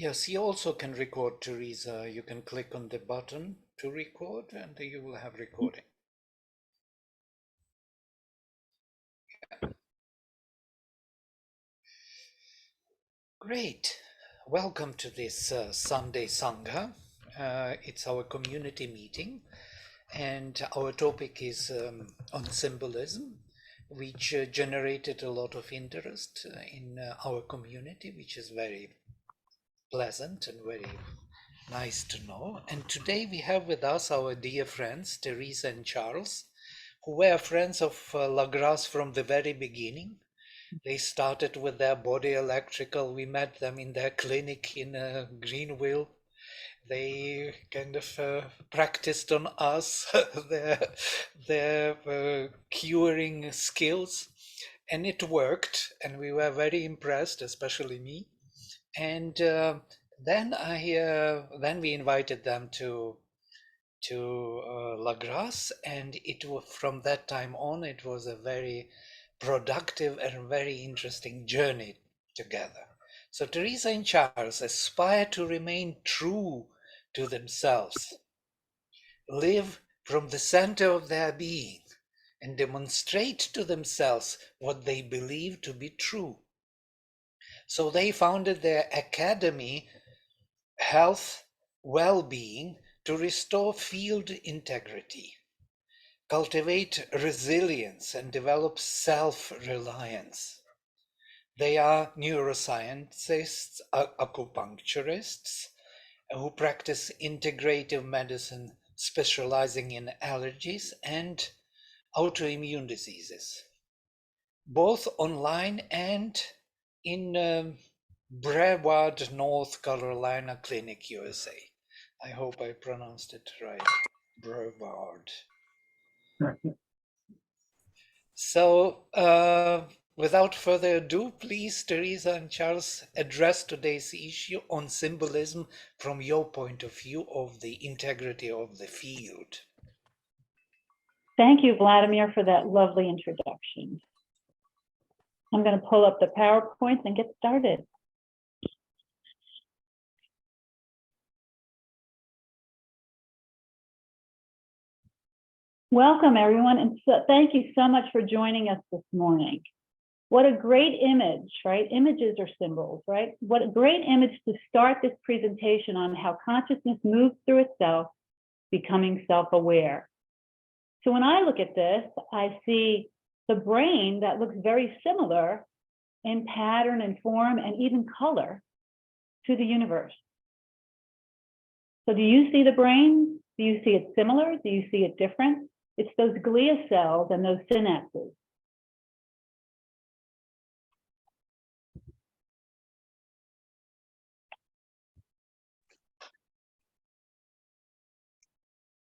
Yes, you also can record, Teresa. You can click on the button to record and you will have recording. Yeah. Great. Welcome to this Sunday Sangha. It's our community meeting and our topic is on symbolism, which generated a lot of interest in our community, which is very pleasant and very nice to know. And today we have with us our dear friends, Teresa and Charles, who were friends of Lagras from the very beginning. They started with their body electrical. We met them in their clinic in Greenville. They kind of practiced on us their curing skills, and it worked. And we were very impressed, especially me. And then we invited them to Lagras, and it was from that time on. It was a very productive and very interesting journey together. So Teresa and Charles aspire to remain true to themselves, live from the center of their being, and demonstrate to themselves what they believe to be true. So they founded their academy, Health, Well-being, to restore field integrity, cultivate resilience, and develop self-reliance. They are neuroscientists, acupuncturists, who practice integrative medicine, specializing in allergies and autoimmune diseases, both online and in Brevard, North Carolina Clinic, USA. I hope I pronounced it right, Brevard. So, without further ado, please, Teresa and Charles, address today's issue on symbolism from your point of view of the integrity of the field. Thank you, Vladimir, for that lovely introduction. I'm going to pull up the PowerPoint and get started. Welcome, everyone, and thank you so much for joining us this morning. What a great image, right? Images are symbols, right? What a great image to start this presentation on how consciousness moves through itself, becoming self-aware. So when I look at this, I see the brain that looks very similar in pattern and form and even color to the universe. So do you see the brain? Do you see it similar? Do you see it different? It's those glia cells and those synapses.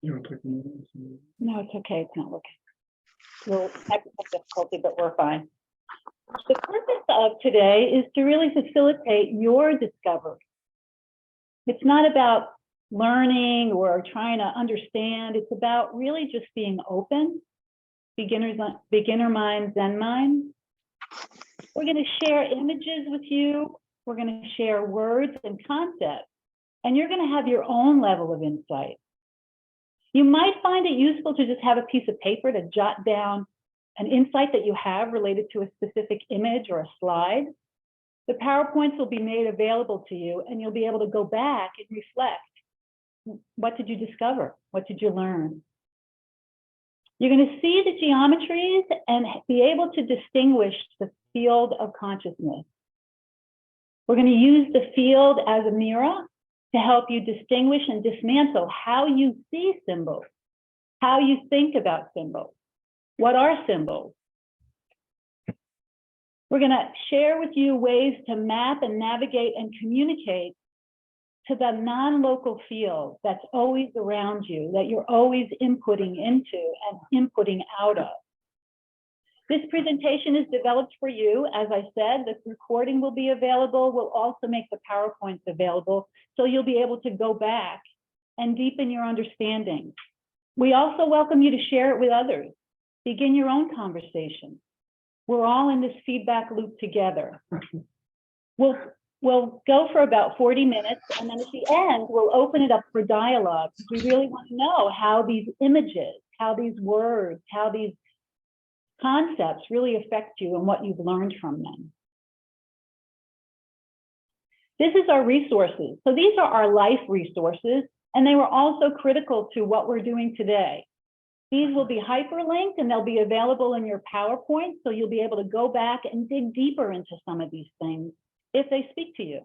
No, it's okay. It's not looking. Well, technical difficulty, but we're fine. The purpose of today is to really facilitate your discovery. It's not about learning or trying to understand. It's about really just being open, beginner mind, Zen mind. We're going to share images with you. We're going to share words and concepts, and you're going to have your own level of insight. You might find it useful to just have a piece of paper to jot down an insight that you have related to a specific image or a slide. The PowerPoints will be made available to you, and you'll be able to go back and reflect. What did you discover? What did you learn? You're going to see the geometries and be able to distinguish the field of consciousness. We're going to use the field as a mirror to help you distinguish and dismantle how you see symbols, how you think about symbols. What are symbols? We're going to share with you ways to map and navigate and communicate to the non-local field that's always around you, that you're always inputting into and inputting out of. This presentation is developed for you. As I said, the recording will be available. We'll also make the PowerPoints available, so you'll be able to go back and deepen your understanding. We also welcome you to share it with others. Begin your own conversation. We're all in this feedback loop together. We'll We'll go for about 40 minutes, and then at the end, we'll open it up for dialogue. We really want to know how these images, how these words, how these concepts really affect you and what you've learned from them. This is our resources. So these are our life resources, and they were also critical to what we're doing today. These will be hyperlinked and they'll be available in your PowerPoint, so you'll be able to go back and dig deeper into some of these things if they speak to you.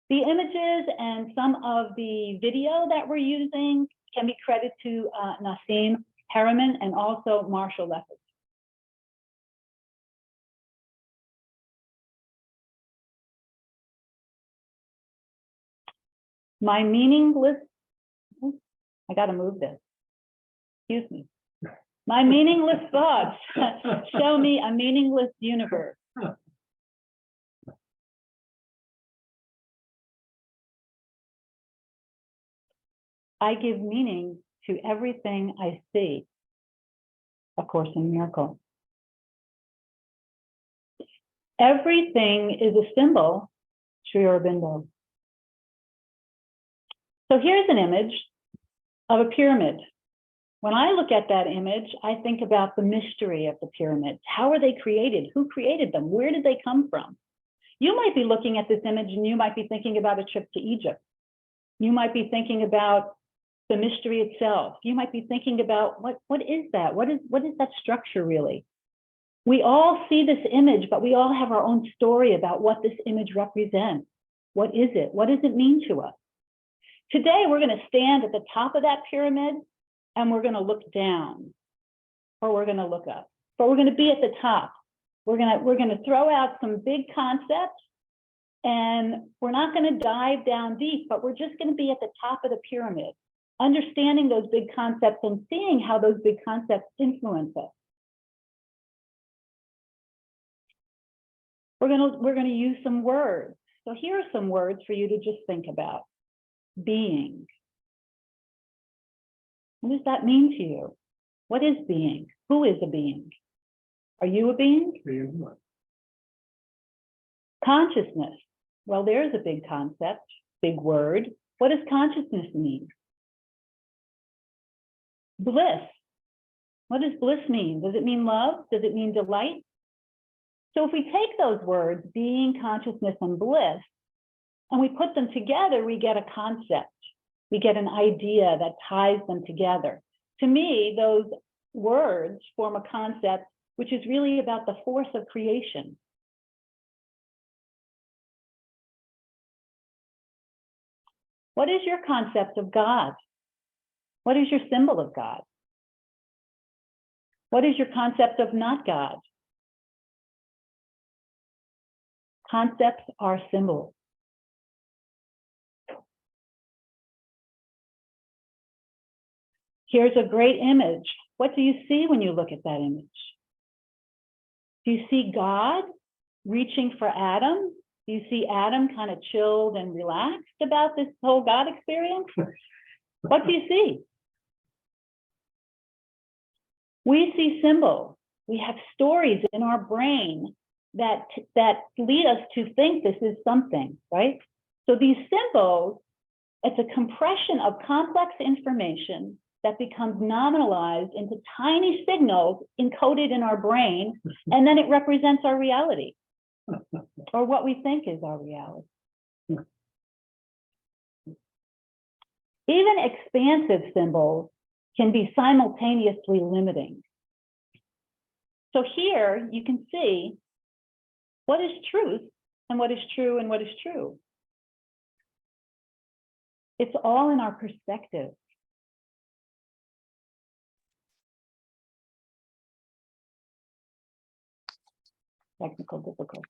The images and some of the video that we're using can be credited to Nassim Harriman and also Marshall Leffert. My meaningless, I got to move this. Excuse me. My meaningless thoughts show me a meaningless universe. I give meaning to everything I see. A Course in Miracles. Everything is a symbol, Sri Aurobindo. So here's an image of a pyramid. When I look at that image, I think about the mystery of the pyramids. How are they created? Who created them? Where did they come from? You might be looking at this image and you might be thinking about a trip to Egypt. You might be thinking about the mystery itself. You might be thinking about what is that? What is that structure really? We all see this image, but we all have our own story about what this image represents. What is it? What does it mean to us? Today, we're going to stand at the top of that pyramid and we're going to look down, or we're going to look up, but we're going to be at the top. We're going to throw out some big concepts, and we're not going to dive down deep, but we're just going to be at the top of the pyramid, understanding those big concepts and seeing how those big concepts influence us. We're going to use some words. So here are some words for you to just think about. Being. What does that mean to you? What is being? Who is a being? Are you a being? Being what? Consciousness. Well, there's a big concept, big word. What does consciousness mean? Bliss. What does bliss mean? Does it mean love? Does it mean delight? So if we take those words, being, consciousness, and bliss, and we put them together, we get a concept. We get an idea that ties them together. To me, those words form a concept which is really about the force of creation. What is your concept of God? What is your symbol of God? What is your concept of not God? Concepts are symbols. Here's a great image. What do you see when you look at that image? Do you see God reaching for Adam? Do you see Adam kind of chilled and relaxed about this whole God experience? What do you see? We see symbols. We have stories in our brain that lead us to think this is something, right? So these symbols, it's a compression of complex information that becomes nominalized into tiny signals encoded in our brain, and then it represents our reality, or what we think is our reality. Even expansive symbols can be simultaneously limiting. So here you can see what is truth and what is true and what is true. It's all in our perspective. Technical difficulty.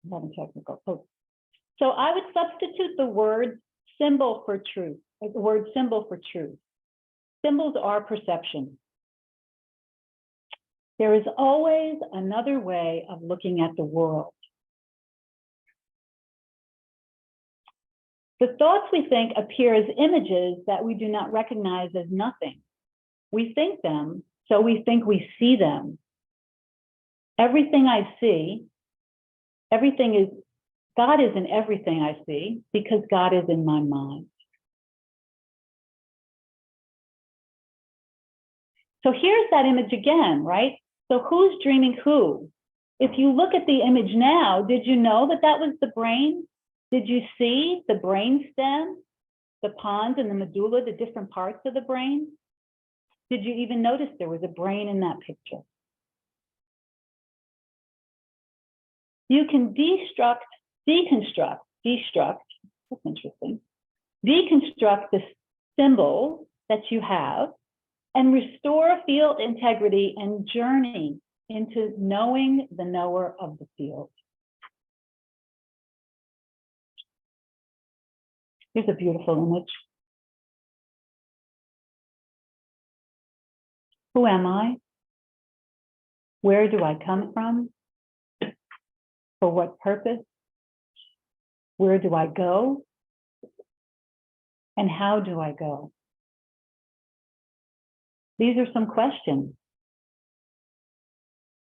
I'm having technical. Oh. So I would substitute the word symbol for truth, the word symbol for truth. Symbols are perception. There is always another way of looking at the world. The thoughts we think appear as images that we do not recognize as nothing. We think them so we think we see them. Everything I see, God is in everything I see because God is in my mind. So here's that image again, right? So who's dreaming who? If you look at the image now, did you know that that was the brain? Did you see the brain stem, the pons and the medulla, the different parts of the brain? Did you even notice there was a brain in that picture? You can deconstruct, that's interesting, deconstruct the symbol that you have and restore field integrity and journey into knowing the knower of the field. Here's a beautiful image. Who am I? Where do I come from? For what purpose? Where do I go? And how do I go? These are some questions.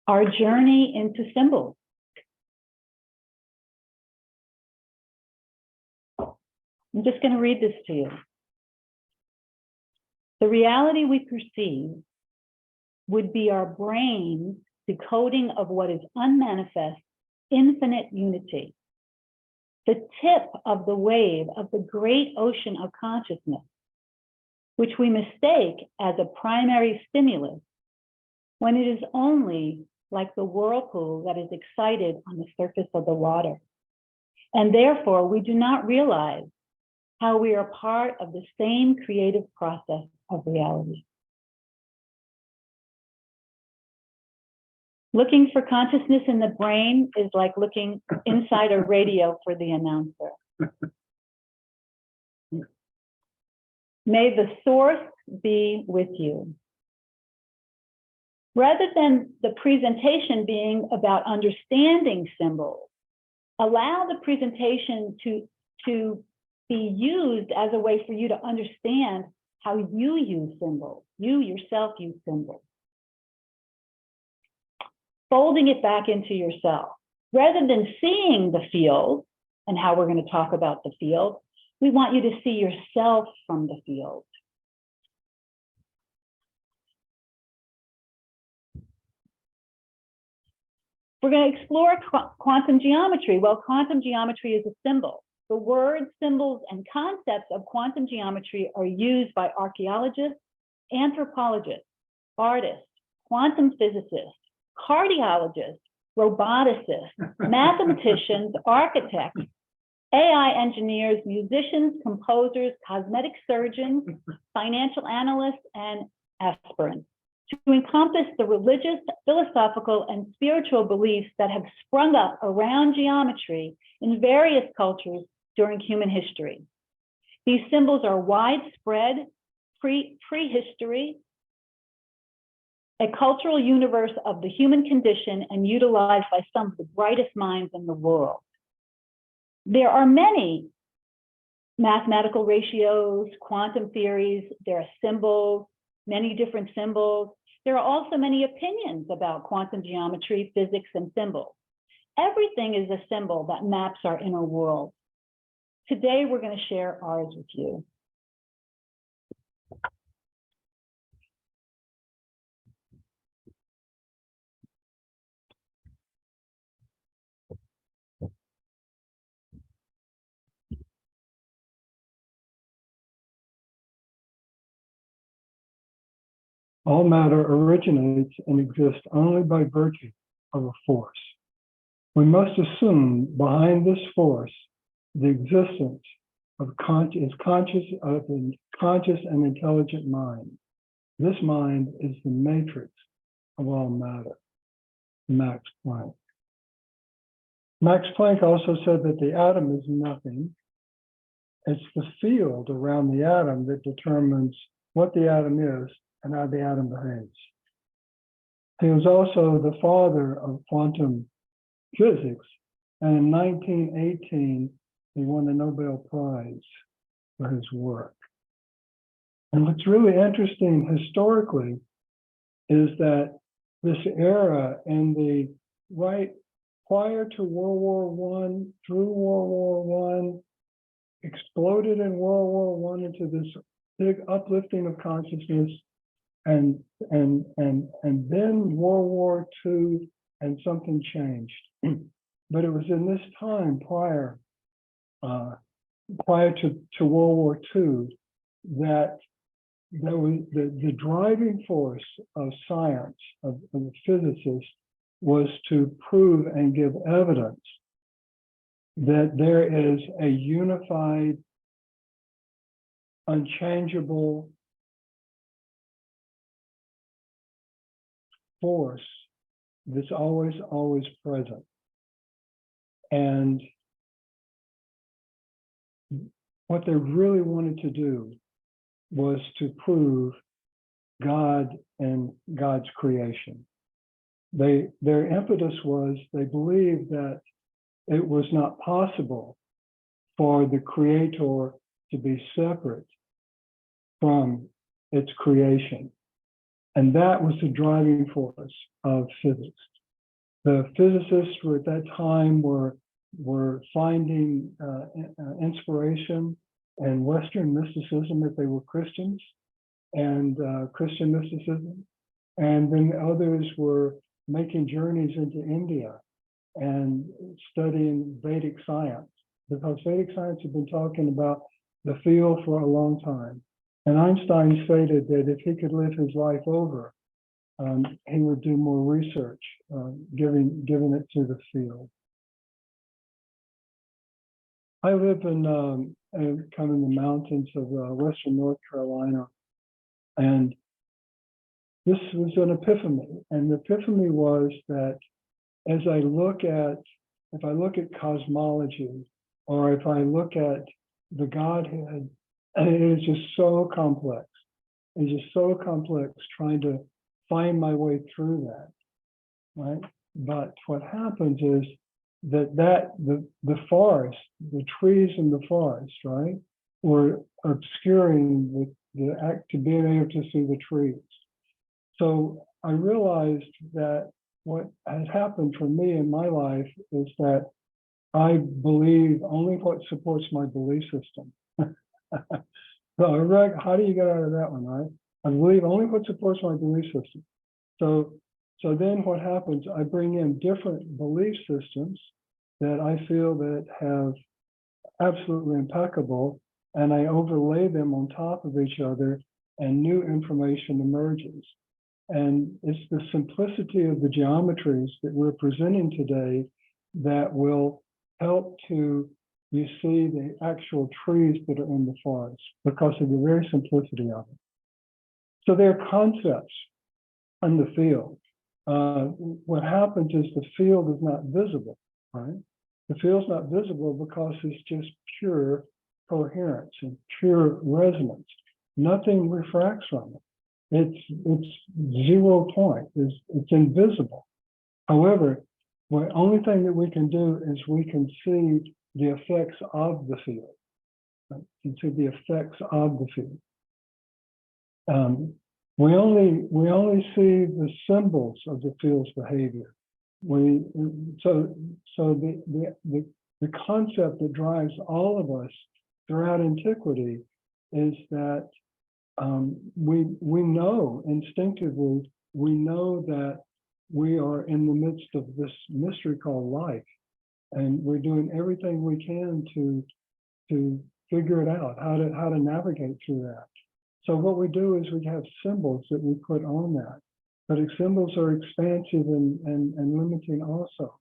Our journey into symbols. I'm just going to read this to you. The reality we perceive would be our brain's decoding of what is unmanifest, infinite unity, the tip of the wave of the great ocean of consciousness, which we mistake as a primary stimulus when it is only like the whirlpool that is excited on the surface of the water. And therefore, we do not realize how we are part of the same creative process of reality. Looking for consciousness in the brain is like looking inside a radio for the announcer. May the source be with you. Rather than the presentation being about understanding symbols, allow the presentation to be used as a way for you to understand how you use symbols, you yourself use symbols. Folding it back into yourself. Rather than seeing the field and how we're going to talk about the field, we want you to see yourself from the field. We're going to explore quantum geometry. Well, quantum geometry is a symbol. The words, symbols, and concepts of quantum geometry are used by archaeologists, anthropologists, artists, quantum physicists, cardiologists, roboticists, mathematicians, architects, AI engineers, musicians, composers, cosmetic surgeons, financial analysts, and aspirants to encompass the religious, philosophical, and spiritual beliefs that have sprung up around geometry in various cultures during human history. These symbols are widespread, prehistory, a cultural universe of the human condition and utilized by some of the brightest minds in the world. There are many mathematical ratios, quantum theories, there are symbols, many different symbols. There are also many opinions about quantum geometry, physics, and symbols. Everything is a symbol that maps our inner world. Today, we're going to share ours with you. All matter originates and exists only by virtue of a force. We must assume behind this force the existence of conscious and intelligent mind. This mind is the matrix of all matter. Max Planck. Max Planck also said that the atom is nothing. It's the field around the atom that determines what the atom is and how the atom behaves. He was also the father of quantum physics, and in 1918, he won the Nobel Prize for his work. And what's really interesting historically is that this era in the right prior to World War One, through World War One, exploded in World War One into this big uplifting of consciousness, and then World War Two, and something changed. But it was in this time prior to World War Two that there was the driving force of science, of the physicists, was to prove and give evidence that there is a unified, unchangeable force that's always present. And what they really wanted to do was to prove God and God's creation. Their impetus was they believed that it was not possible for the creator to be separate from its creation. And that was the driving force of physics. The physicists were at that time were finding inspiration in Western mysticism if they were Christians, and Christian mysticism. And then others were making journeys into India and studying Vedic science, because Vedic science had been talking about the field for a long time. And Einstein stated that if he could live his life over, he would do more research, giving it to the field. I live in kind of the mountains of western North Carolina, and this was an epiphany. And the epiphany was that as I look at, if I look at cosmology, or if I look at the Godhead, it is just so complex. It's just so complex trying to find my way through that, right? But what happens is that the forest, the trees in the forest, right, were obscuring the act to being able to see the trees. So I realized that what has happened for me in my life is that I believe only what supports my belief system. So, how do you get out of that one, right? I believe only what supports my belief system. So then what happens, I bring in different belief systems that I feel that have absolutely impeccable, and I overlay them on top of each other, and new information emerges. And it's the simplicity of the geometries that we're presenting today that will help to, you see the actual trees that are in the forest because of the very simplicity of it. So there are concepts in the field. What happens is the field is not visible, right? The field's not visible because it's just pure coherence and pure resonance. Nothing refracts from it. It's 0 point. It's invisible. However, the only thing that we can do is we can see the effects of the field. Right? You can see the effects of the field. We only see the symbols of the field's behavior. So the concept that drives all of us throughout antiquity is that we know instinctively, we know that we are in the midst of this mystery called life, and we're doing everything we can to figure it out, how to navigate through that. So what we do is we have symbols that we put on that, but symbols are expansive and limiting also.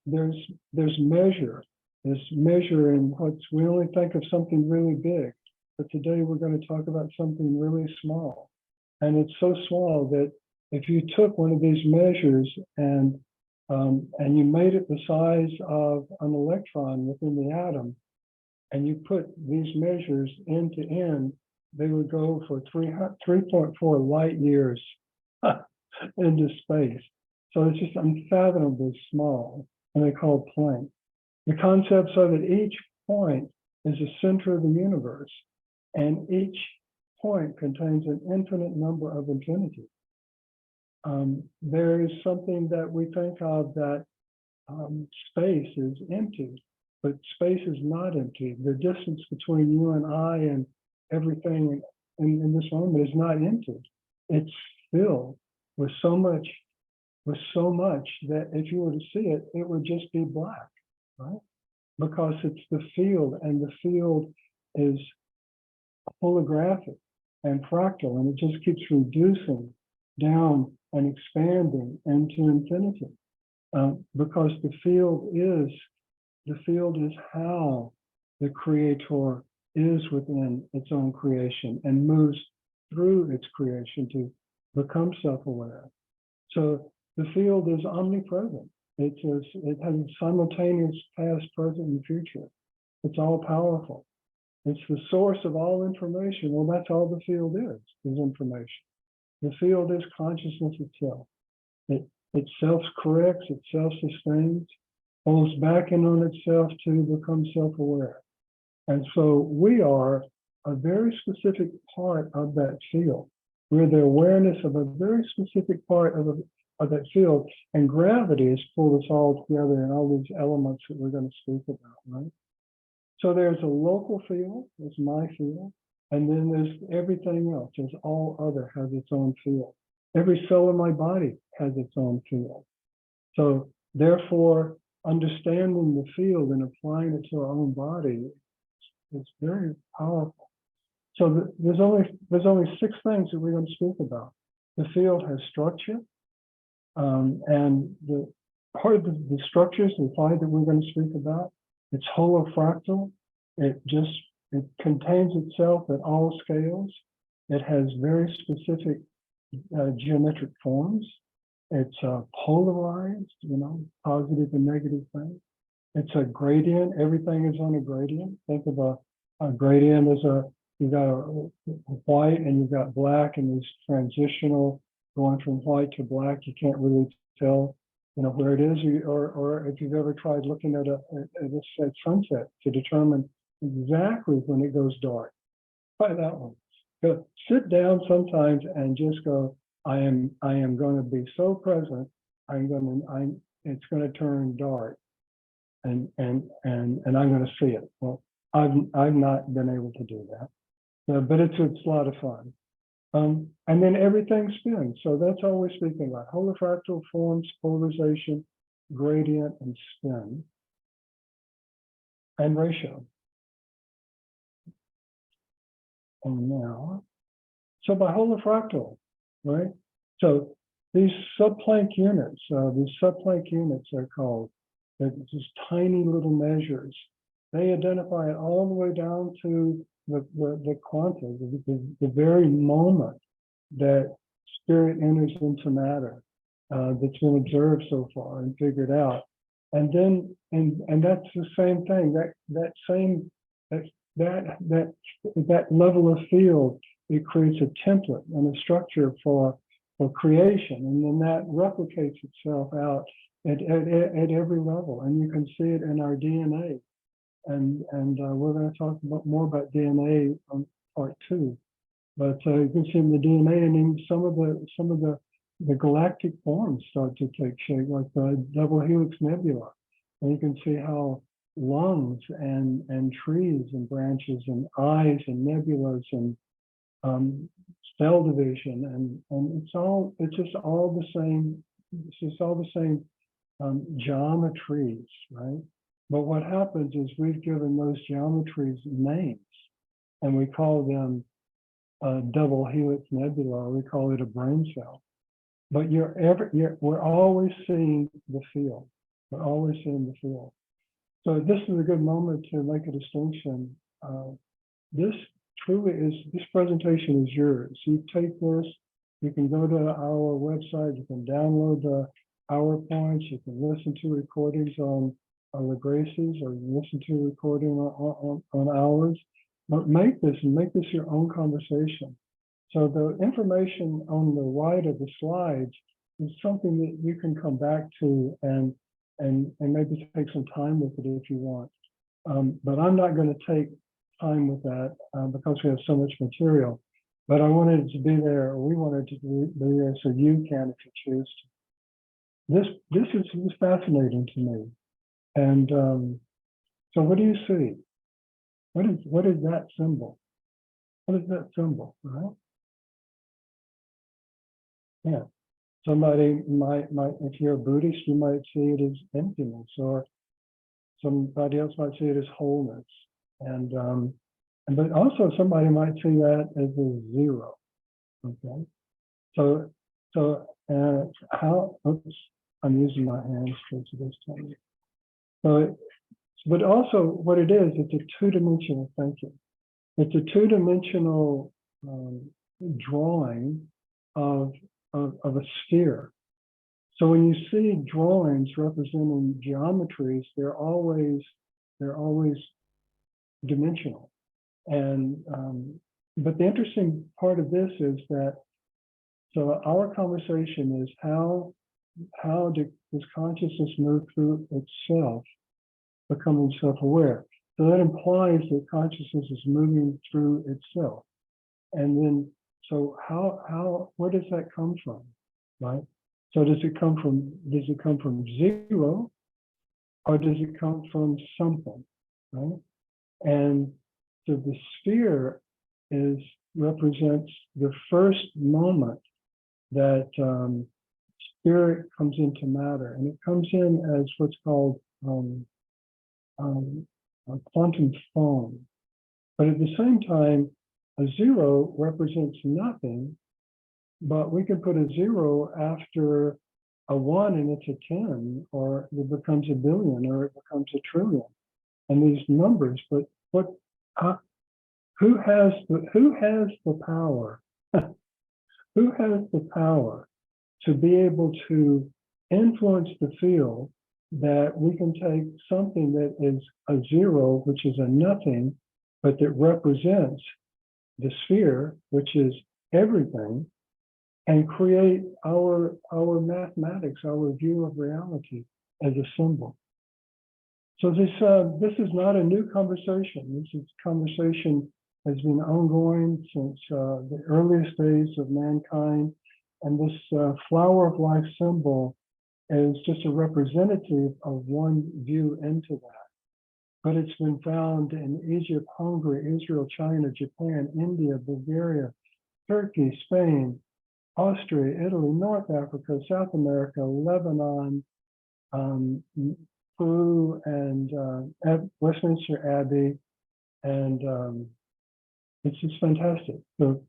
There's measure. There's measure in we only think of something really big, but today we're going to talk about something really small. And it's so small that if you took one of these measures and you made it the size of an electron within the atom, and you put these measures end to end, they would go for 3.4 light years into space. So it's just unfathomably small, and they're called Planck. The concepts are that each point is the center of the universe, and each point contains an infinite number of infinities. there is something that we think of that space is empty, but space is not empty. The distance between you and I and everything in this moment is not empty. It's filled with so much that if you were to see it, it would just be black, right? Because it's the field, and the field is holographic and fractal, and it just keeps reducing down and expanding into infinity. Because the field is how the creator is within its own creation and moves through its creation to become self-aware. So the field is omnipresent. It has simultaneous past, present, and future. It's all powerful. It's the source of all information. Well, that's all the field is information. The field is consciousness itself. It self-corrects, it self-sustains, pulls back in on itself to become self-aware. And so we are a very specific part of that field. We're the awareness of a very specific part of that field. And gravity has pulled us all together in all these elements that we're going to speak about, right? So there's a local field, there's my field, and then there's everything else. There's all other has its own field. Every cell in my body has its own field. So therefore, understanding the field and applying it to our own body is very powerful. So there's only 6 things that we're going to speak about. The field has structure, and the part of the structures, the 5 that we're going to speak about, it's holofractal. It contains itself at all scales. It has very specific geometric forms. It's polarized, positive and negative things. It's a gradient. Everything is on a gradient. Think of a gradient as you've got a white and you've got black, and there's transitional going from white to black. You can't really tell, where it is, or if you've ever tried looking at a sunset to determine exactly when it goes dark. Try that one. Go sit down sometimes and just go, I am going to be so present. It's going to turn dark, and I'm going to see it. Well, I've not been able to do that, but it's a lot of fun. And then everything spins. So that's all we're speaking about: holofractal forms, polarization, gradient, and spin, and ratio. And now, so by holofractal, right? So these subplank units are called. They're just tiny little measures. They identify it all the way down to the quanta, the very moment that spirit enters into matter, that's been observed so far and figured out. And then, and that's the same thing. That level of field, it creates a template and a structure for creation, and then that replicates itself out at every level, and you can see it in our DNA. And we're going to talk more about DNA on part 2. But you can see in the DNA, and then some of the galactic forms start to take shape, like the double helix nebula. And you can see how lungs and trees and branches and eyes and nebulas and cell division, and it's just all the same. It's just all the same geometries, right? But what happens is we've given those geometries names, and we call them double helix nebula, or we call it a brain cell. But we're always seeing the field. We're always seeing the field. So this is a good moment to make a distinction. This presentation is yours. You take this, you can go to our website, you can download the PowerPoints, you can listen to recordings on the Gracies, or you can listen to a recording on ours. But make this your own conversation. So the information on the right of the slides is something that you can come back to and maybe take some time with it if you want. But I'm not going to take time with that because we have so much material. but I wanted it to be there, or we wanted it to be there so you can if you choose to. This is fascinating to me. And so what do you see? What is that symbol? What is that symbol, right? Yeah. Somebody might, if you're a Buddhist, you might see it as emptiness, or somebody else might see it as wholeness. And but also somebody might see that as a zero. Okay. So how, oops, I'm using my hands for this time. So, but also what it is, it's a two-dimensional thinking. It's a two-dimensional drawing of a sphere. So when you see drawings representing geometries, they're always dimensional. And but the interesting part of this is that, so our conversation is how does consciousness move through itself, becoming self-aware. So that implies that consciousness is moving through itself. And then, so where does that come from, right? So does it come from zero, or does it come from something, right? And so the sphere represents the first moment that spirit comes into matter, and it comes in as what's called a quantum foam. But at the same time, a zero represents nothing, but we can put a zero after a one and it's a 10, or it becomes a billion, or it becomes a trillion. And these numbers, but who has the power? Who has the power to be able to influence the field that we can take something that is a zero, which is a nothing, but that represents the sphere, which is everything, and create our mathematics, our view of reality as a symbol. So this is not a new conversation. This conversation has been ongoing since the earliest days of mankind. And this flower of life symbol is just a representative of one view into that. But it's been found in Egypt, Hungary, Israel, China, Japan, India, Bulgaria, Turkey, Spain, Austria, Italy, North Africa, South America, Lebanon, Peru, and at Westminster Abbey, and it's just fantastic. So,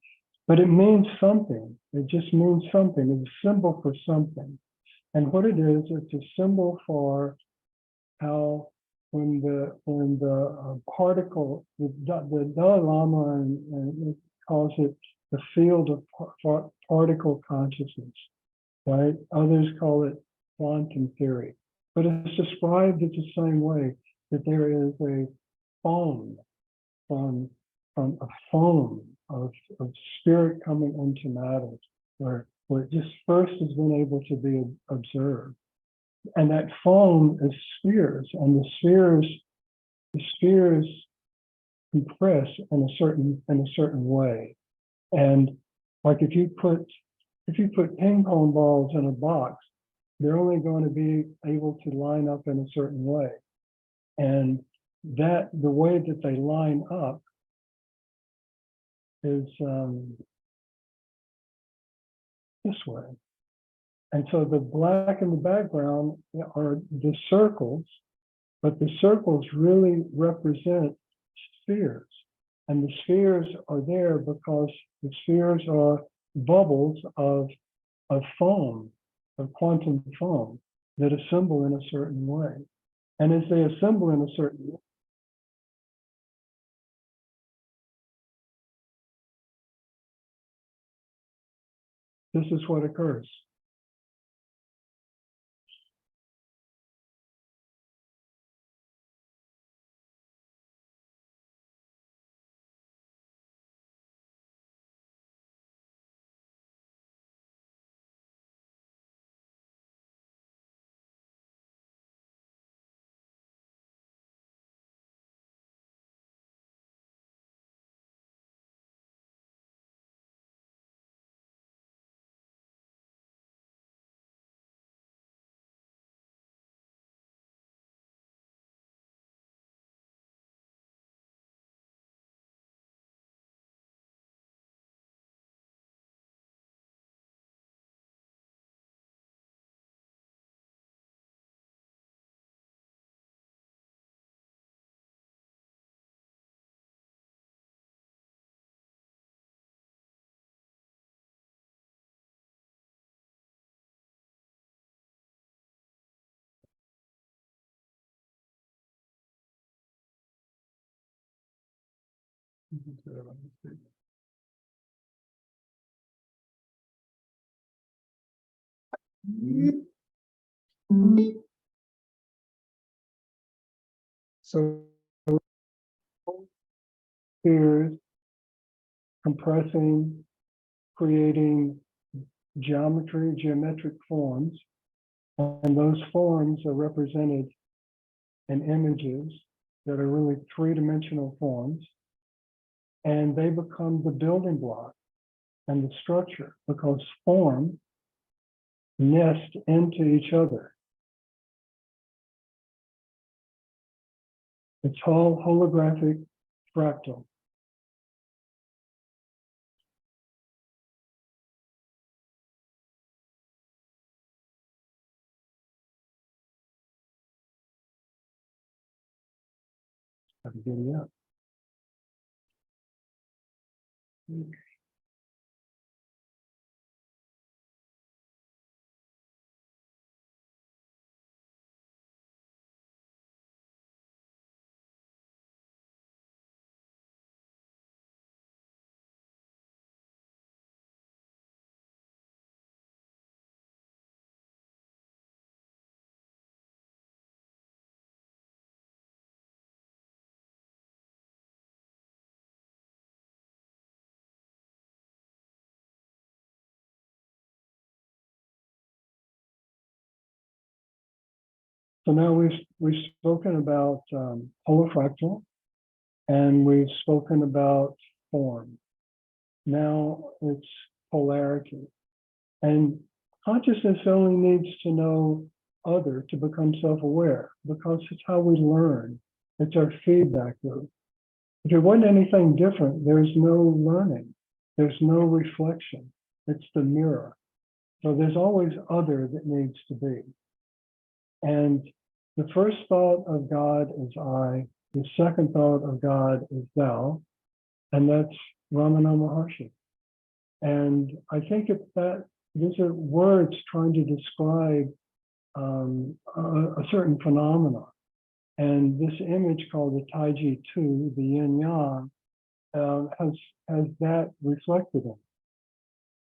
but it means something. It just means something. It's a symbol for something. And what it is, it's a symbol for how when the particle, the Dalai Lama and it calls it the field of particle consciousness, right? Others call it quantum theory. But it's described in the same way, that there is a foam from a foam of spirit coming into matter, where it just first has been able to be observed. And that foam is spheres, and the spheres compress in a certain way. And like if you put ping pong balls in a box, they're only going to be able to line up in a certain way. And that the way that they line up is this way. And so the black in the background are the circles, but the circles really represent spheres. And the spheres are there because the spheres are bubbles of foam, of quantum foam, that assemble in a certain way. And as they assemble in a certain way, this is what occurs. So here's compressing, creating geometric forms, and those forms are represented in images that are really three-dimensional forms, and they become the building block and the structure because form nest into each other. It's all holographic fractal. I'm getting up. So now we've spoken about holofractal, and we've spoken about form. Now it's polarity. And consciousness only needs to know other to become self-aware because it's how we learn. It's our feedback loop. If there wasn't anything different, there's no learning. There's no reflection. It's the mirror. So there's always other that needs to be. And the first thought of God is I. The second thought of God is thou. And that's Ramana Maharshi. And I think that these are words trying to describe a certain phenomena. And this image called the Taiji Tu, the yin yang, has that reflected in it.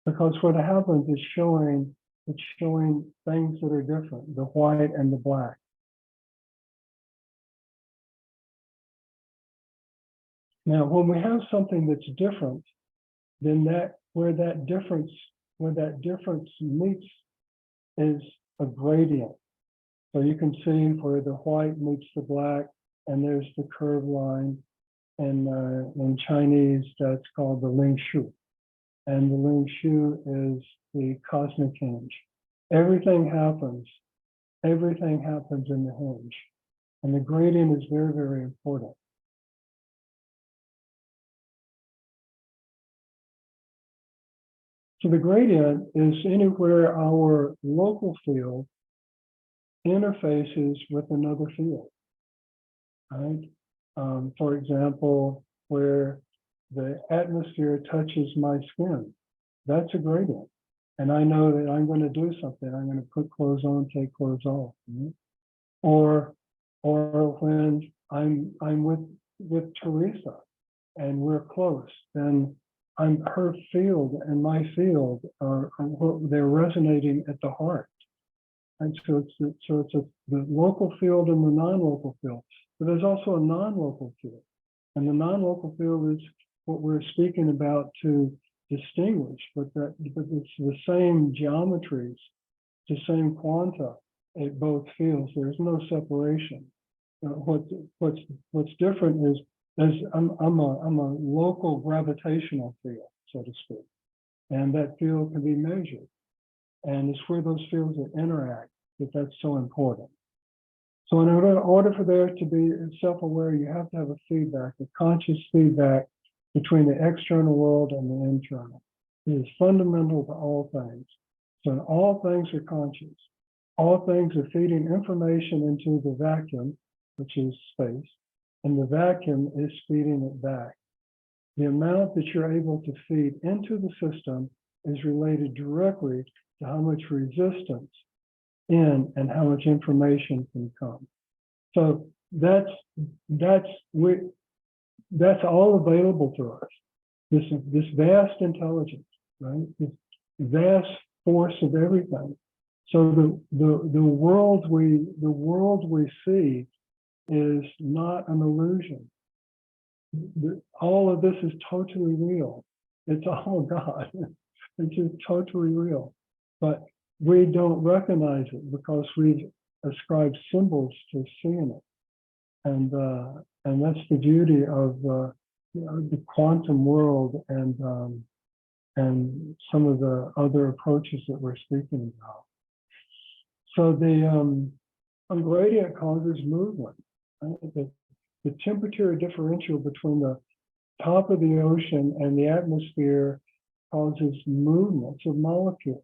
Because what happens is it's showing things that are different, the white and the black. Now, when we have something that's different, then where that difference meets is a gradient. So you can see where the white meets the black, and there's the curved line. And in Chinese, that's called the Ling Shu. And the Ling Shu is the cosmic hinge. Everything happens in the hinge. And the gradient is very, very important. So the gradient is anywhere our local field interfaces with another field, right? For example, where the atmosphere touches my skin, that's a gradient. And I know that I'm going to do something. I'm going to put clothes on, take clothes off. Right? Or when I'm with Teresa and we're close, then her field and my field they're resonating at the heart. And so it's the local field and the non-local field. But there's also a non-local field. And the non-local field is what we're speaking about to distinguish, but it's the same geometries, the same quanta at both fields. There's no separation. What's different is I'm a local gravitational field, so to speak, and that field can be measured. And it's where those fields that interact that's so important. So in order for there to be self-aware, you have to have a feedback, a conscious feedback between the external world and the internal. It is fundamental to all things. So all things are conscious. All things are feeding information into the vacuum, which is space, and the vacuum is feeding it back. The amount that you're able to feed into the system is related directly to how much resistance in and how much information can come. So that's all available to us. This vast intelligence, right? This vast force of everything. So the world we see is not an illusion. All of this is totally real. It's all God. It's just totally real. But we don't recognize it because we've ascribed symbols to seeing it. And that's the beauty of the quantum world and some of the other approaches that we're speaking about. So a gradient causes movement. Right? The temperature differential between the top of the ocean and the atmosphere causes movements of molecules.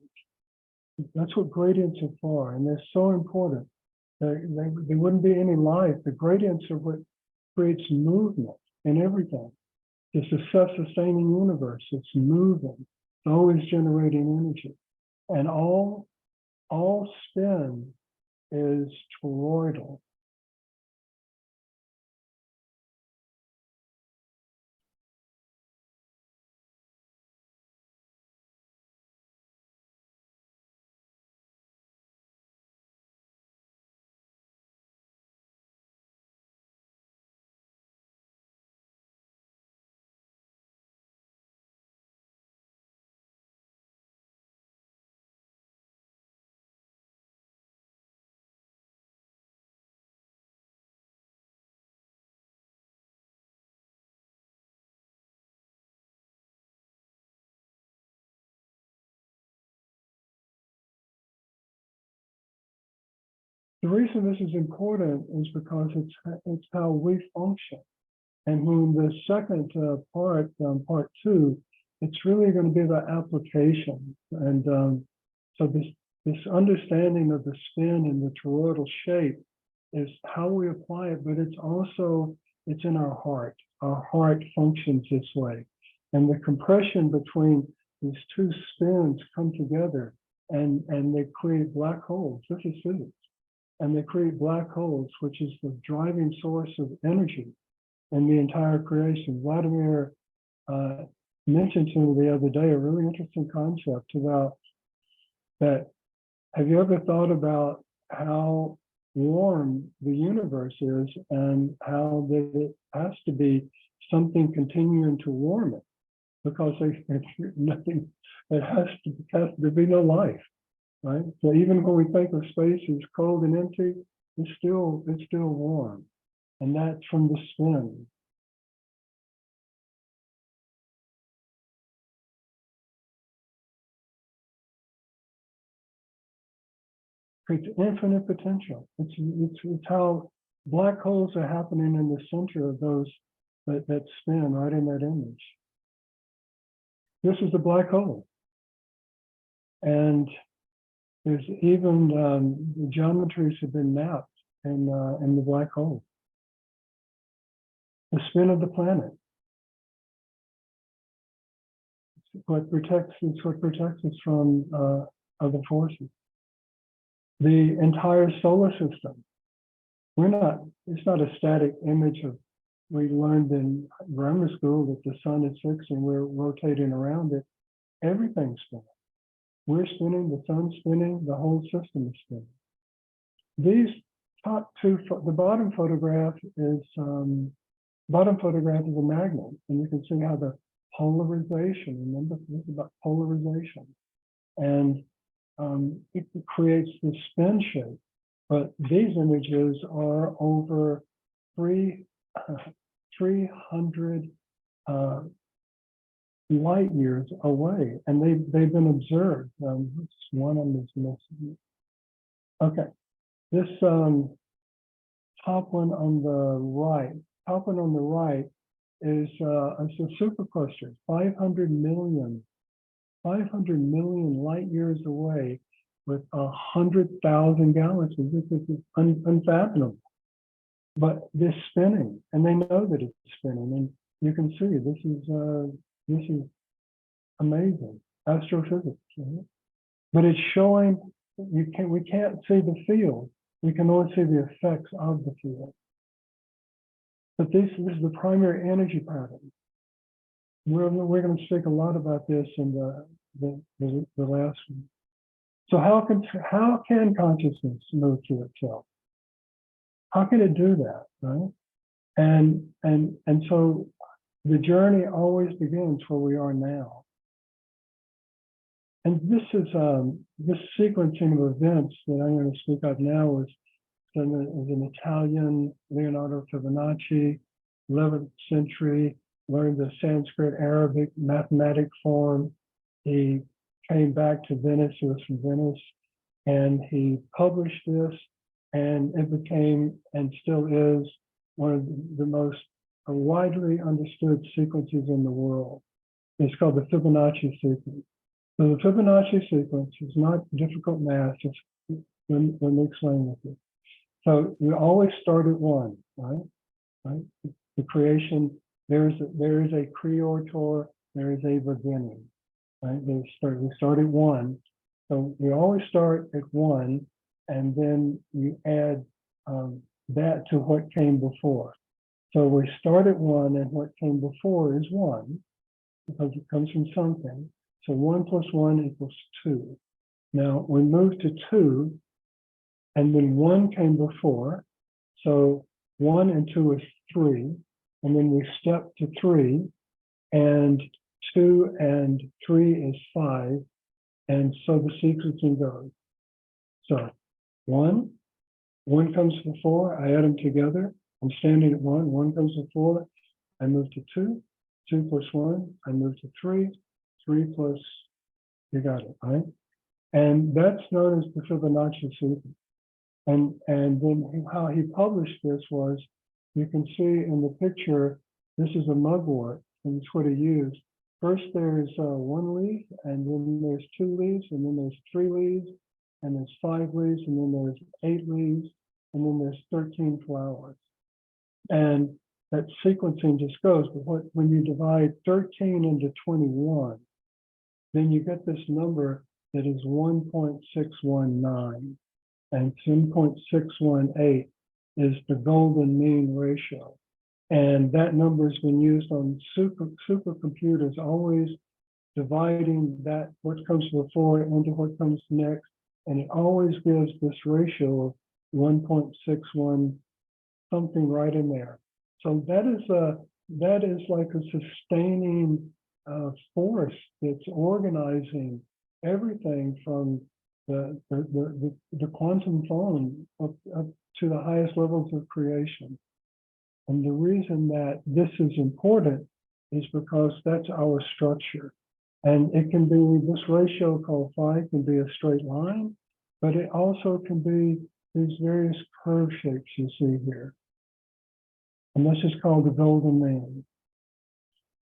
That's what gradients are for, and they're so important. There wouldn't be any life. The gradients are what creates movement in everything. It's a self-sustaining universe. It's moving. It's always generating energy. And all spin is toroidal. The reason this is important is because it's how we function. And when the second part, part two, it's really going to be about application. And so this understanding of the spin and the toroidal shape is how we apply it, but it's in our heart. Our heart functions this way. And the compression between these two spins come together and they create black holes. This is physics. And they create black holes, which is the driving source of energy in the entire creation. Vladimir mentioned to me the other day a really interesting concept about that. Have you ever thought about how warm the universe is and how that it has to be something continuing to warm it? Because there's nothing, it has to be no life. Right? So even when we think of space as cold and empty, it's still warm. And that's from the spin. Creates infinite potential. It's how black holes are happening in the center of those that spin right in that image. This is the black hole. And there's even the geometries have been mapped in the black hole. The spin of the planet. It's what protects us from other forces. The entire solar system. It's not a static image of, we learned in grammar school that the sun is fixed and we're rotating around it. Everything's spinning. We're spinning, the sun's spinning, the whole system is spinning. These top two, the bottom photograph is a magnet, and you can see how the polarization, remember this is about polarization, and it creates the spin shape. But these images are over 300 light years away, and they've been observed. One of them is missing. Okay, this top one on the right is a supercluster, 500 million light years away, with 100,000 galaxies. This is unfathomable. But they're spinning, and they know that it's spinning, and you can see this is amazing astrophysics. Right? But it's showing we can't see the field. We can only see the effects of the field. But this is the primary energy pattern. We're going to speak a lot about this in the last one. So how can consciousness move through itself? How can it do that, right? And so the journey always begins where we are now. And this is this sequencing of events that I'm going to speak of now is an Italian, Leonardo Fibonacci, 11th century, learned the Sanskrit Arabic mathematic form. He came back to Venice, he was from Venice, and he published this, and it became, and still is, one of the most widely understood sequences in the world. It's called the Fibonacci sequence. So the Fibonacci sequence is not difficult math, just let me explain with you. So we always start at one, right? The creation, there is a creator, there is a beginning, right? We start at one. So we always start at one, and then you add that to what came before. So we start at one, and what came before is one, because it comes from something. So 1 plus 1 equals 2. Now we move to 2, and then 1 came before. So 1 and 2 is 3. And then we step to 3, and 2 and 3 is 5. And so the sequencing goes. So 1 comes before, I add them together. I'm standing at 1 comes before, I move to 2, 2 plus 1, I move to 3, 3 plus, you got it, right? And that's known as the Fibonacci sequence. And then how he published this was, you can see in the picture, this is a mugwort, and it's what he used. First there's 1 leaf, and then there's 2 leaves, and then there's 3 leaves, and there's 5 leaves, and then there's 8 leaves, and then there's 13 flowers. And that sequencing just goes, but when you divide 13 into 21, then you get this number that is 1.619, and 10.618 is the golden mean ratio. And that number has been used on supercomputers, always dividing that what comes before into what comes next, and it always gives this ratio of 1.61 something right in there. So that is like a sustaining force that's organizing everything from the quantum phone up to the highest levels of creation. And the reason that this is important is because that's our structure. And it can be, this ratio called phi can be a straight line, but it also can be these various curve shapes you see here. And this is called the golden mean.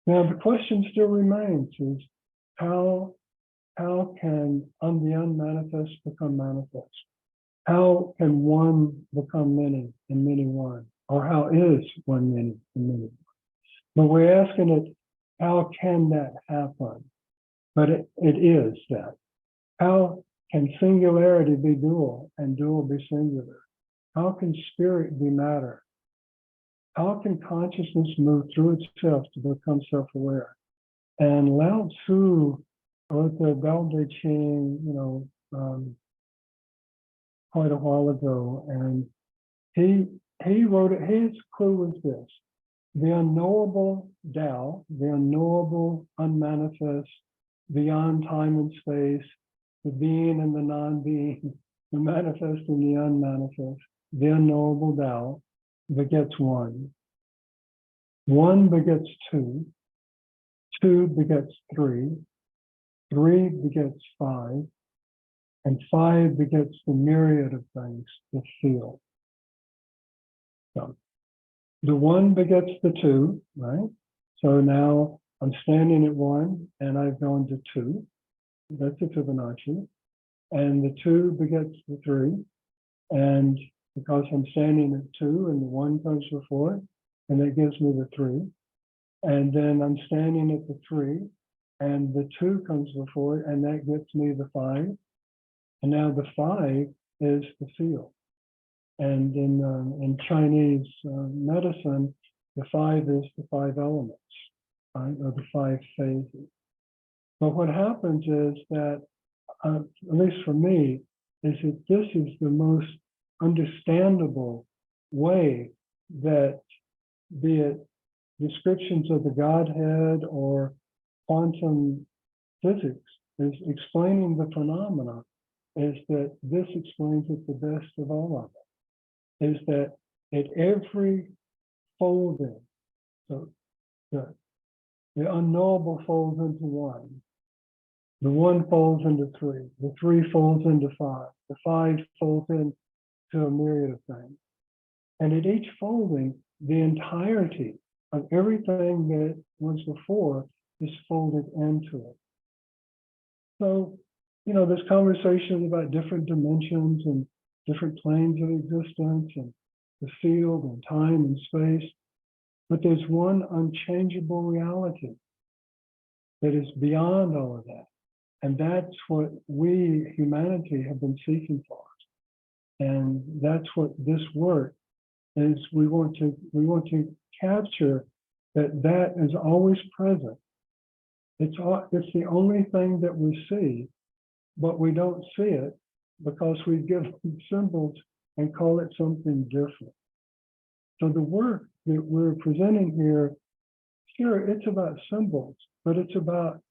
Now the question still remains is how can the unmanifest become manifest? How can one become many and many one? Or how is one many and many one? But we're asking it, how can that happen? But it is that. How can singularity be dual and dual be singular? How can spirit be matter? How can consciousness move through itself to become self-aware? And Lao Tzu wrote the Tao Te Ching, quite a while ago, and he wrote it. His clue was this: the unknowable Tao, the unknowable, unmanifest, beyond time and space, the being and the non-being, the manifest and the unmanifest, the unknowable Tao begets one. One begets two. Two begets three. Three begets five. And five begets the myriad of things that feel. So the one begets the two, right? So now I'm standing at one and I've gone to two. That's a Fibonacci. And the two begets the three. And because I'm standing at two and the one comes before it, and that gives me the three. And then I'm standing at the three and the two comes before it, and that gets me the five. And now the five is the feel. And in Chinese medicine, the five is the five elements, right, or the five phases. But what happens is that, at least for me, is that this is the most understandable way that, be it descriptions of the Godhead or quantum physics, is explaining the phenomena, is that this explains it the best of all of it, is that at every folding, so the unknowable folds into one, the one folds into three, the three folds into five, the five folds into a myriad of things. And at each folding, the entirety of everything that was before is folded into it. So, there's conversations about different dimensions and different planes of existence and the field and time and space, but there's one unchangeable reality that is beyond all of that. And that's what we, humanity, have been seeking for. And that's what this work is. We want to capture that is always present. It's the only thing that we see, but we don't see it because we give them symbols and call it something different. So the work that we're presenting here, sure, it's about symbols, but it's about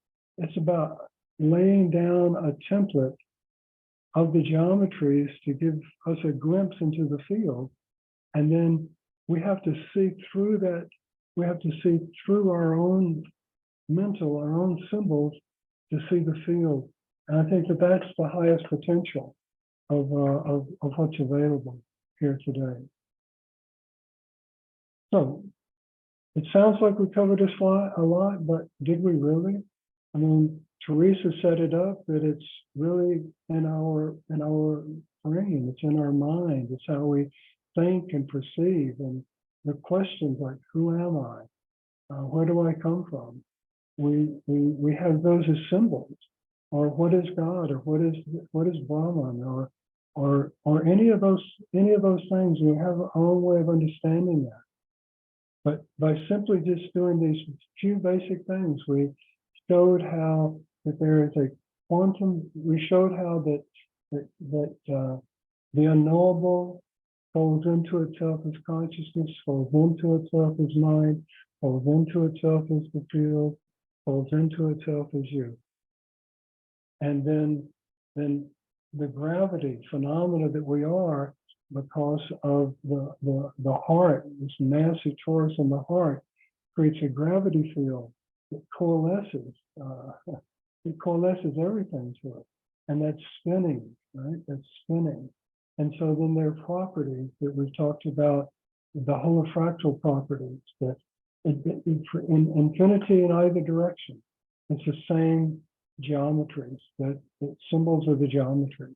laying down a template of the geometries to give us a glimpse into the field. And then we have to see through that. We have to see through our own our own symbols to see the field. And I think that that's the highest potential of what's available here today. So it sounds like we covered this a lot, but did we really? I mean, Teresa set it up that it's really in our brain, it's in our mind, it's how we think and perceive, and the questions like, who am I? Where do I come from? We have those as symbols, or what is God, or what is Brahman, or any of those things. We have our own way of understanding that. But by simply just doing these few basic things, we showed how that there is a quantum. We showed how that the unknowable folds into itself as consciousness, folds into itself as mind, folds into itself as the field, folds into itself as you. And then the gravity phenomena that we are, because of the heart, this massive torus in the heart, creates a gravity field that coalesces. It coalesces everything to it. And that's spinning, right? That's spinning. And so then there are properties that we've talked about, the holofractal properties, that in infinity in either direction. It's the same geometries, that symbols are the geometry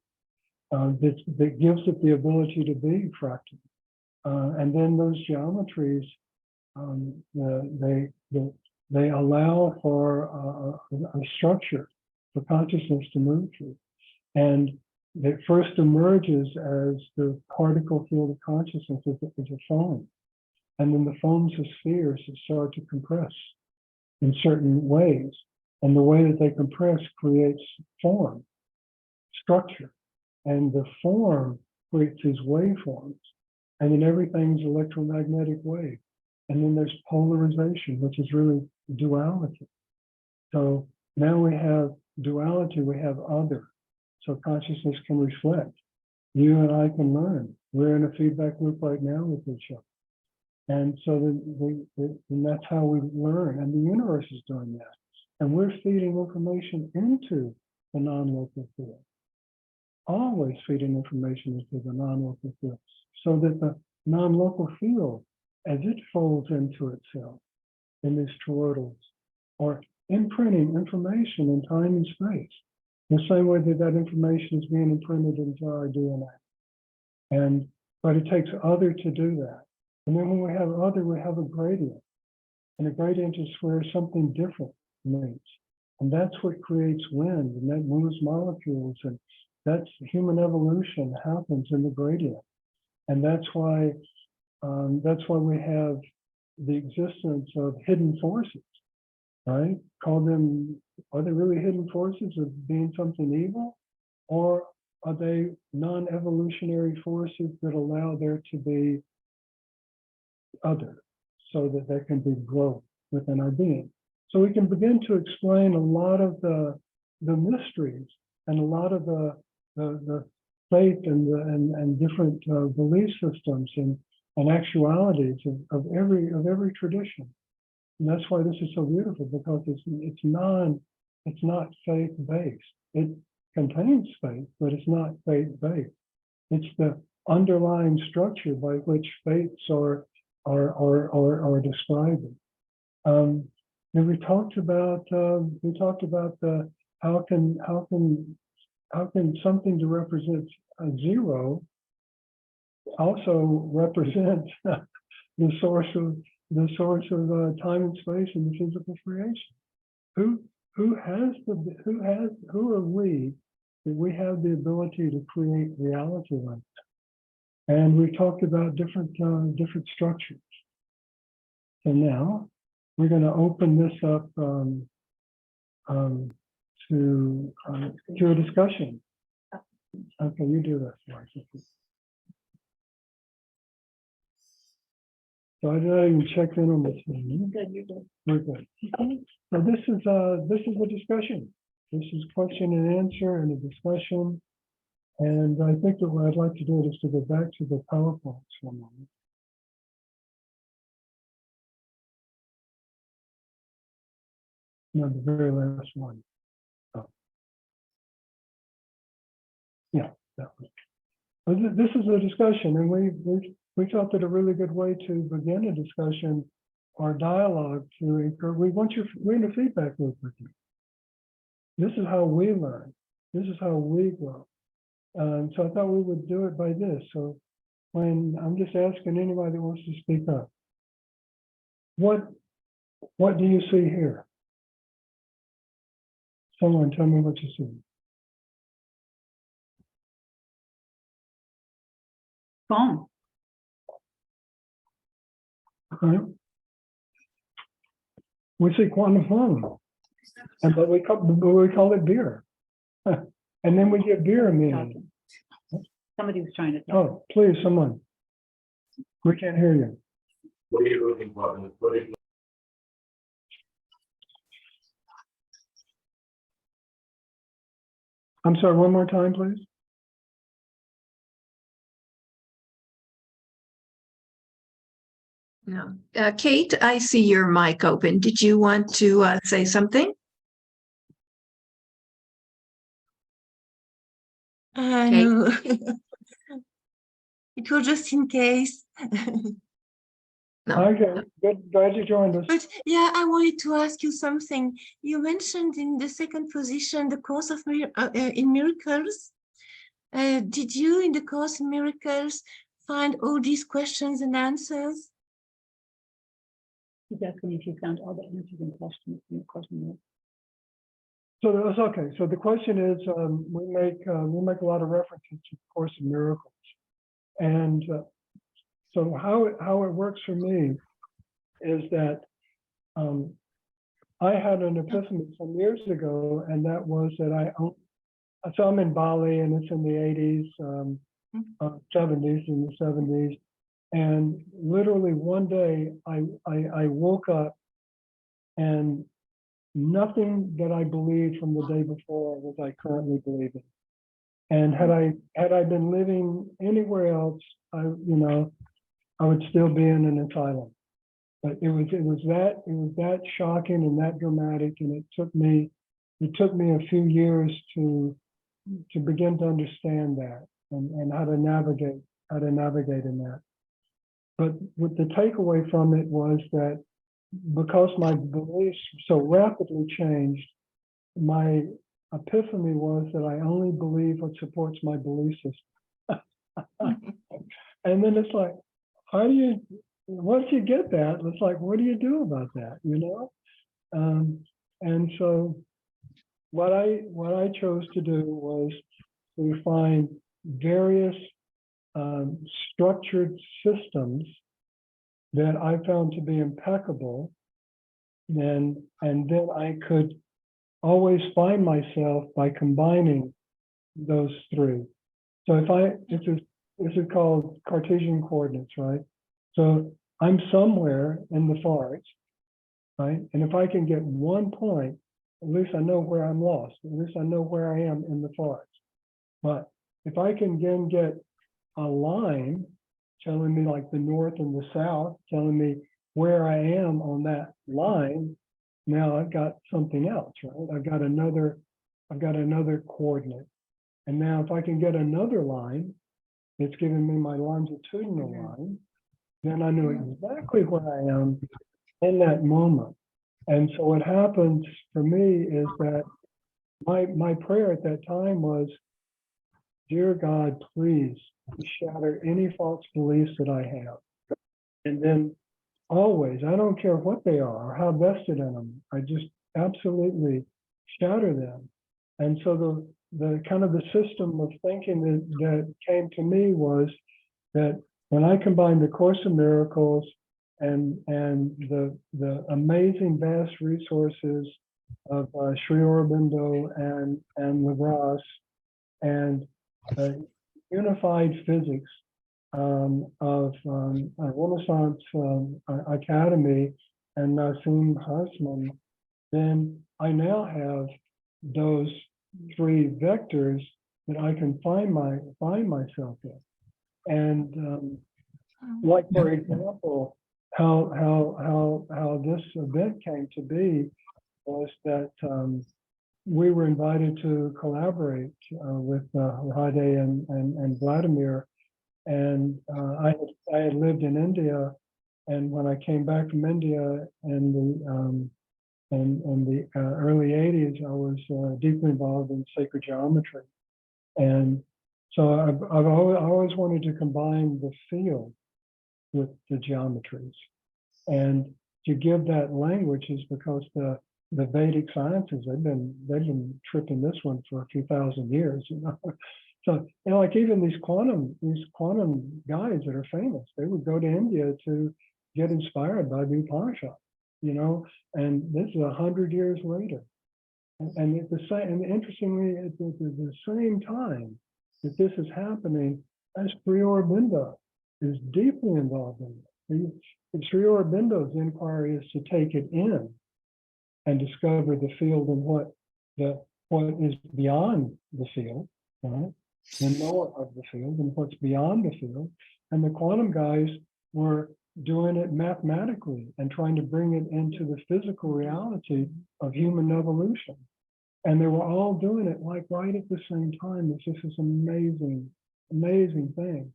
that gives it the ability to be fractal. And then those geometries, they allow for a structure for consciousness to move through. And it first emerges as the particle field of consciousness as a foam. And then the foams of spheres that start to compress in certain ways. And the way that they compress creates form, structure. And the form creates these waveforms. And then everything's electromagnetic wave. And then there's polarization, which is really duality. So now we have duality, we have other. So consciousness can reflect. You and I can learn. We're in a feedback loop right now with each other. And so and that's how we learn. And the universe is doing that. And we're feeding information into the non-local field. Always feeding information into the non-local field. So that the non-local field, as it folds into itself in these toroidals, or imprinting information in time and space, the same way that information is being imprinted into our DNA. But it takes other to do that. And then when we have other, we have a gradient. And a gradient is where something different meets. And that's what creates wind, and that moves molecules. And that's human evolution happens in the gradient. And that's why we have the existence of hidden forces, right? Call them, are they really hidden forces of being something evil? Or are they non-evolutionary forces that allow there to be other, so that there can be growth within our being? So we can begin to explain a lot of the mysteries and a lot of the faith and different belief systems and actualities of every tradition. And that's why this is so beautiful, because it's not faith-based. It contains faith, but it's not faith-based. It's the underlying structure by which faiths are described. And we talked about the how can something to represent a zero also represent the source of time and space in the physical creation. Who are we that we have the ability to create reality like that? And we talked about different structures. So now we're going to open this up to a discussion. Okay, you do that, Mark. So I didn't even check in on this one. Good, you're good. We're good. So this is a discussion. This is question and answer and a discussion. And I think that what I'd like to do is to go back to the PowerPoint for a moment. No, the very last one. Oh. Yeah, that one. But this is a discussion, and we thought that a really good way to begin a discussion or dialogue to encourage. We're in a feedback loop with you. This is how we learn. This is how we grow. So I thought we would do it by this. So when I'm just asking anybody that wants to speak up, what do you see here? Someone tell me what you see. Phone. Okay. We see quantum phone, but we call it beer. And then we get beer meaning. Somebody was trying to talk. Oh, please, someone. We can't hear you. What are you looking for? I'm sorry, one more time, please. No. Kate, I see your mic open. Did you want to say something? No, it was just in case. No. Okay, good. Glad you joined us. But yeah, I wanted to ask you something. You mentioned in the second position the course of in miracles. Did you, in the course in miracles, find all these questions and answers? He's asking if you found all the answers and questions in the question. So that's okay. So the question is, we make a lot of references to the Course in Miracles, and so how it works for me is that I had an epiphany some years ago, and that was that so I'm in Bali, and it's in the 80s, 70s, in the 70s, and literally one day I woke up and nothing that I believed from the day before was I currently believe in. And had I been living anywhere else, I would still be in an asylum. But it was that shocking and that dramatic, and it took me a few years to begin to understand that and how to navigate in that. But what the takeaway from it was that because my beliefs so rapidly changed, my epiphany was that I only believe what supports my belief system. And then it's like, once you get that, it's like, what do you do about that, And so what I chose to do was to find various structured systems that I found to be impeccable. And then I could always find myself by combining those three. So this is called Cartesian coordinates, right? So I'm somewhere in the forest, right? And if I can get one point, at least I know where I'm lost. At least I know where I am in the forest. But if I can then get a line telling me like the north and the south, telling me where I am on that line, now I've got something else, right? I've got another coordinate. And now if I can get another line, it's giving me my longitudinal line, then I know exactly where I am in that moment. And so what happens for me is that my prayer at that time was, dear God, please shatter any false beliefs that I have. And then always, I don't care what they are or how vested in them, I just absolutely shatter them. And so the kind of the system of thinking that came to me was that when I combined the Course in Miracles and the amazing vast resources of Sri Aurobindo and Lagras and unified physics of Renaissance Academy and Nassim Haramein, then I now have those three vectors that I can find myself in. And like, for example, how this event came to be was that we were invited to collaborate with Hade and Vladimir. And I had lived in India, and when I came back from India in the early 80s, I was deeply involved in sacred geometry. And so I've always wanted to combine the field with the geometries. And to give that language is because the Vedic sciences, they've been tripping this one for a few thousand years, you know. So, you know, like even these quantum guys that are famous, they would go to India to get inspired by the Upanishad, you know, and this is 100 years later. And at the same, and interestingly, at the same time that this is happening, as Sri Aurobindo is deeply involved in it. Sri Aurobindo's inquiry is to take it in and discover the field and what is beyond the field, right? The knower of the field and what's beyond the field. And the quantum guys were doing it mathematically and trying to bring it into the physical reality of human evolution. And they were all doing it like right at the same time. It's just this amazing, amazing thing.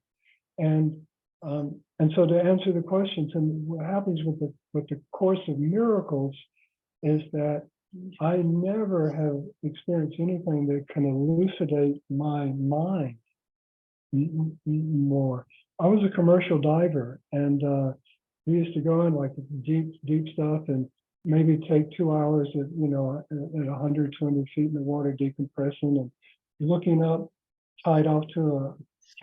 And so to answer the questions, and what happens with the Course of Miracles is that I never have experienced anything that can elucidate my mind more. I was a commercial diver, and we used to go in like deep stuff and maybe take 2 hours at 100, 200 feet in the water, decompressing and looking up, tied off to a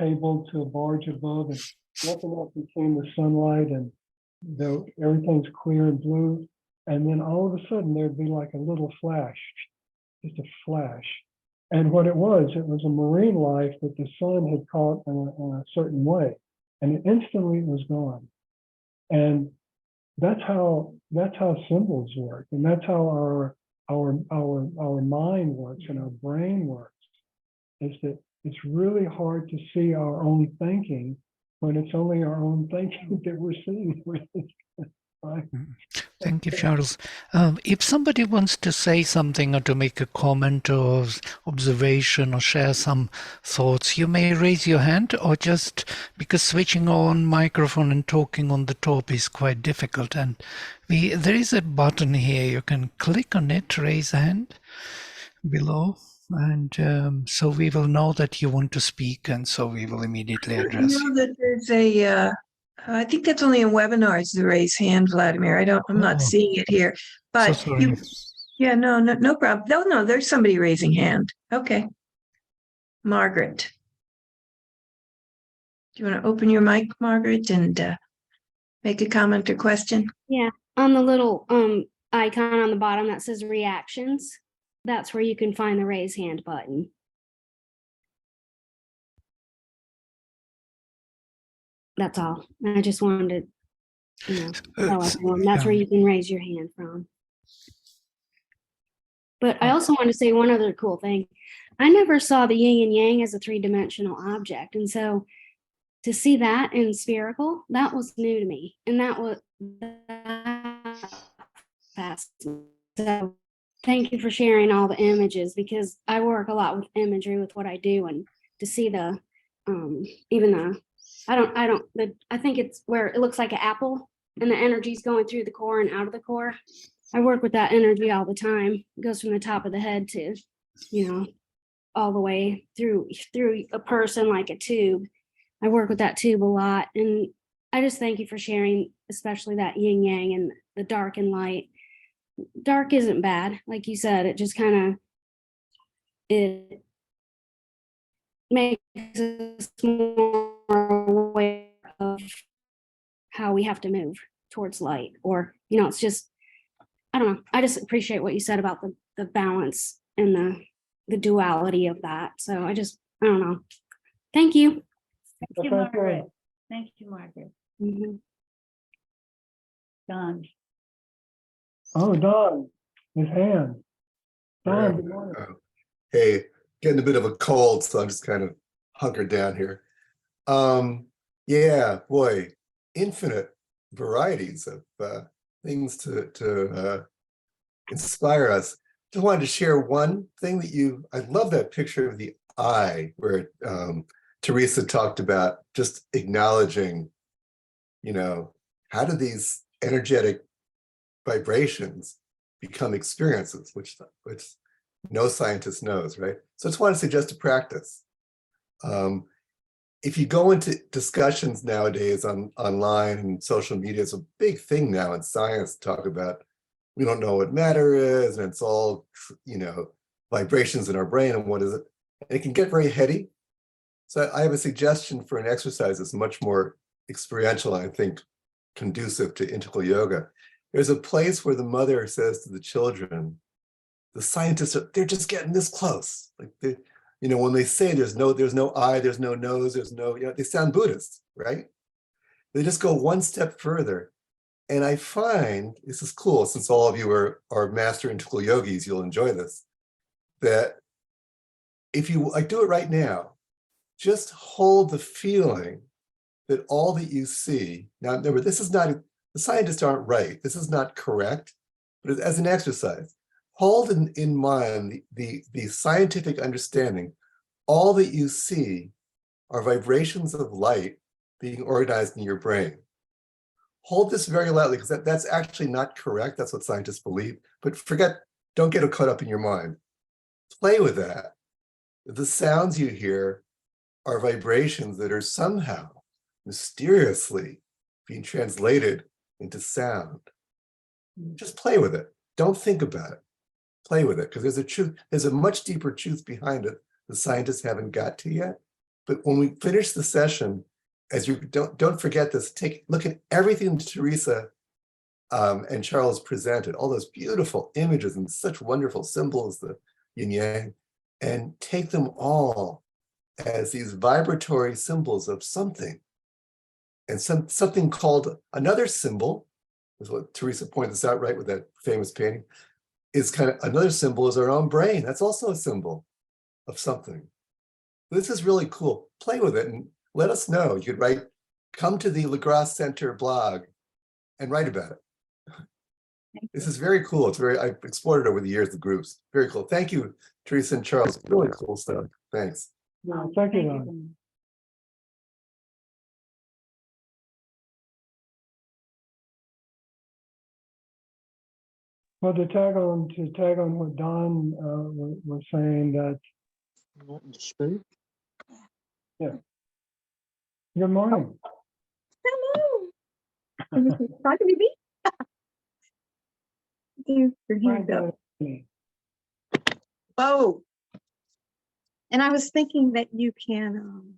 cable to a barge above, and nothing else between the sunlight and everything's clear and blue. And then all of a sudden there'd be like a little flash, just a flash. And what it was a marine life that the sun had caught in a certain way, and instantly it was gone. And that's how symbols work, and that's how our mind works and our brain works. Is that it's really hard to see our own thinking when it's only our own thinking that we're seeing. Right? Thank you, Charles. If somebody wants to say something or to make a comment or observation or share some thoughts, you may raise your hand, or just because switching on microphone and talking on the top is quite difficult. And there is a button here. You can click on it, raise a hand below. And so we will know that you want to speak, and so we will immediately address you. I know that there's I think that's only in webinars, the raise hand, Vladimir. I'm not seeing it here. But so sorry. No problem. No, there's somebody raising hand. Okay. Margaret. Do you want to open your mic, Margaret, and make a comment or question? Yeah, on the little icon on the bottom that says reactions, that's where you can find the raise hand button. That's all. I just wanted to, tell everyone that's where you can raise your hand from. But I also want to say one other cool thing. I never saw the yin and yang as a three-dimensional object. And so to see that in spherical, that was new to me. And that was fascinating. So thank you for sharing all the images, because I work a lot with imagery with what I do, and to see the even the I think it's where it looks like an apple and the energy's going through the core and out of the core. I work with that energy all the time. It goes from the top of the head to, all the way through a person like a tube. I work with that tube a lot. And I just thank you for sharing, especially that yin yang and the dark and light. Dark isn't bad. Like you said, it just kind of, it makes us more aware of how we have to move towards light, or, it's just, I don't know. I just appreciate what you said about the balance and the duality of that. So I don't know. Thank you. Thank you, Margaret. Thank you, Margaret. Mhm. Don. Oh, Don, his hand. Don, good morning. Hey, getting a bit of a cold, so I'm just kind of hunkered down here. Yeah, boy, infinite varieties of things to inspire us. Just wanted to share one thing that I love that picture of the eye where Teresa talked about just acknowledging, how do these energetic vibrations become experiences, which no scientist knows, right? So I just want to suggest a practice. If you go into discussions nowadays online and social media, it's a big thing now in science to talk about, we don't know what matter is, and it's all, vibrations in our brain, and what is it? And it can get very heady. So I have a suggestion for an exercise that's much more experiential, and I think conducive to integral yoga. There's a place where the mother says to the children, the scientists they're just getting this close. Like when they say there's no eye, there's no nose, there's no, they sound Buddhist, right? They just go one step further. And I find, this is cool, since all of you are master integral yogis, you'll enjoy this, that if you do it right now, just hold the feeling that all that you see, now remember, this is not, the scientists aren't right, this is not correct, but as an exercise, hold in mind the scientific understanding, all that you see are vibrations of light being organized in your brain. Hold this very lightly, because that's actually not correct. That's what scientists believe. But don't get caught up in your mind. Play with that. The sounds you hear are vibrations that are somehow mysteriously being translated into sound. Just play with it. Don't think about it. Play with it, because there's a truth. There's a much deeper truth behind it the scientists haven't got to yet. But when we finish the session, don't forget this, look at everything Teresa and Charles presented, all those beautiful images and such wonderful symbols, the yin yang, and take them all as these vibratory symbols of something. And something called another symbol, is what Teresa pointed this out, right, with that famous painting, is kind of another symbol is our own brain. That's also a symbol of something. This is really cool. Play with it and let us know. You could write, come to the LaGrasse Center blog and write about it. This is very cool. I've explored it over the years, the groups. Very cool. Thank you, Teresa and Charles. Really cool stuff. Thanks. No, thank you, Don. Well, to tag on what Don was saying, that yeah. Good morning. Hello. Talking to me? Here you go. Oh. And I was thinking that you can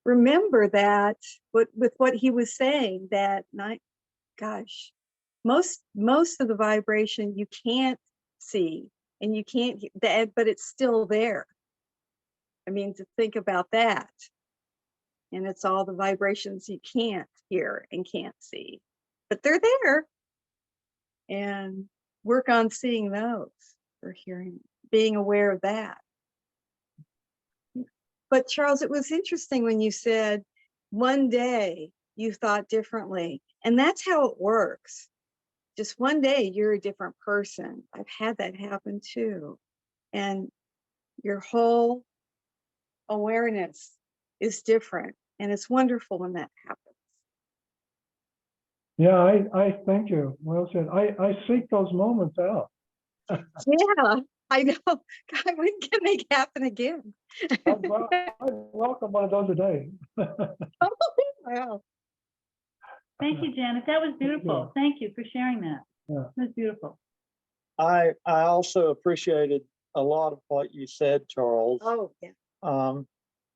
remember that with what he was saying, that gosh, most of the vibration you can't see and you can't that, but it's still there. I mean, to think about that. And it's all the vibrations you can't hear and can't see, but they're there. And work on seeing those or hearing, being aware of that. But Charles, it was interesting when you said one day you thought differently, and that's how it works. Just one day you're a different person. I've had that happen too. And your whole awareness is different. And it's wonderful when that happens. Yeah, I thank you. Well said. I seek those moments out. Yeah, I know. God, when can they happen again? I welcome one of those a day. Wow. Thank you, Janet. That was beautiful. Thank you for sharing that. Yeah. That's beautiful. I also appreciated a lot of what you said, Charles. Oh, yeah.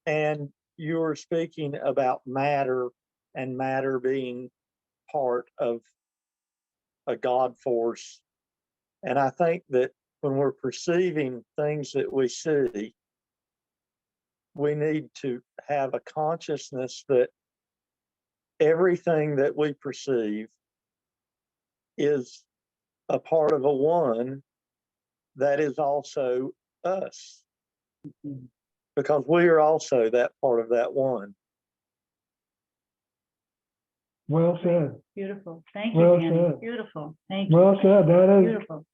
And you were speaking about matter and matter being part of a God force. And I think that when we're perceiving things that we see, we need to have a consciousness that everything that we perceive is a part of a one that is also us, because we are also that part of that one. Well said. Beautiful. Thank you, Well Janet. said. Beautiful. Thank you. Well said. Beautiful.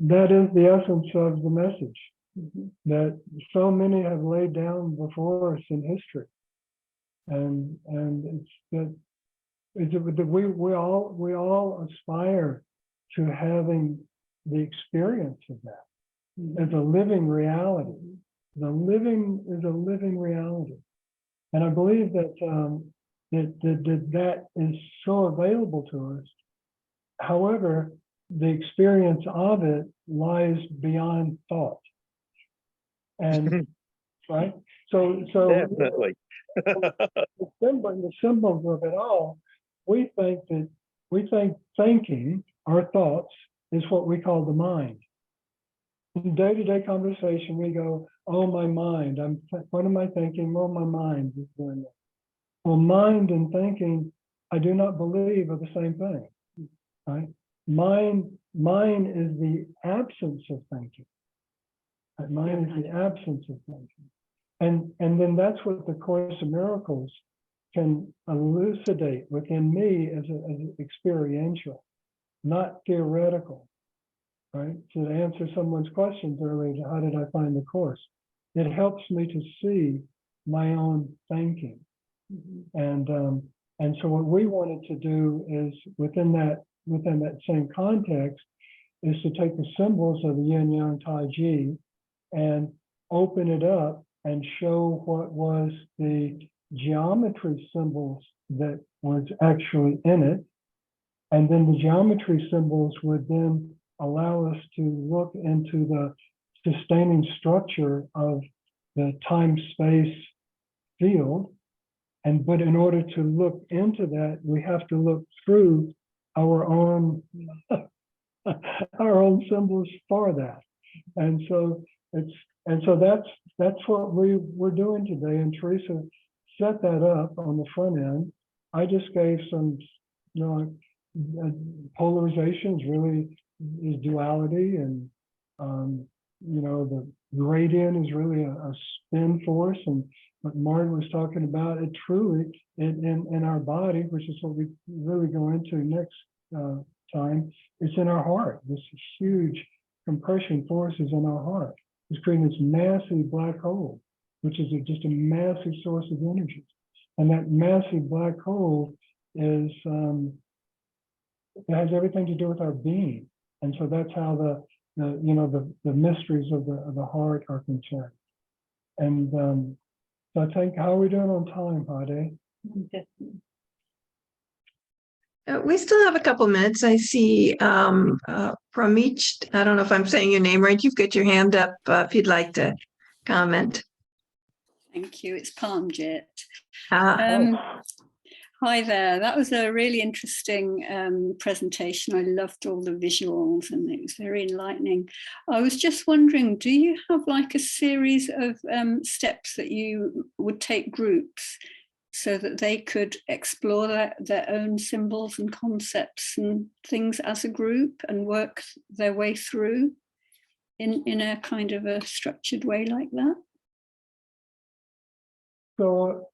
That is the essence of the message Mhm. that so many have laid down before us in history, and it's that we all aspire to having the experience of that as a living reality. The living is a living reality, and I believe that that is so available to us. However, the experience of it lies beyond thought, and right. So Definitely. the symbols of it all. We think thinking, our thoughts, is what we call the mind. In day-to-day conversation, we go, "Oh, my mind! What am I thinking? Oh, my mind is doing that." Well, mind and thinking, I do not believe are the same thing. Right? Mind is the absence of thinking. Mind is the absence of thinking. And then that's what the Course of Miracles can elucidate within me as experiential, not theoretical. Right? To answer someone's questions earlier, how did I find the Course? It helps me to see my own thinking. And so what we wanted to do is within that same context is to take the symbols of the Yin Yang Tai Chi and open it up and show what was the geometry symbols that was actually in it. And then the geometry symbols would then allow us to look into the sustaining structure of the time-space field. But in order to look into that, we have to look through our own symbols for that. And so that's what we're doing today. And Teresa set that up on the front end. I just gave some, polarizations really is duality, and the gradient is really a spin force, and what Martin was talking about, it truly in our body, which is what we really go into next time, it's in our heart. This huge compression force is in our heart. It's creating this massive black hole, which is just a massive source of energy. And that massive black hole is it has everything to do with our being. And so that's how the mysteries of the heart are concerned. And so I think, how are we doing on time, Hade? We still have a couple minutes. I see Pramich. I don't know if I'm saying your name right. You've got your hand up if you'd like to comment. Thank you. It's Palmjet. Ah. Hi there. That was a really interesting presentation. I loved all the visuals and it was very enlightening. I was just wondering, do you have like a series of steps that you would take groups so that they could explore their own symbols and concepts and things as a group and work their way through in a kind of a structured way like that? So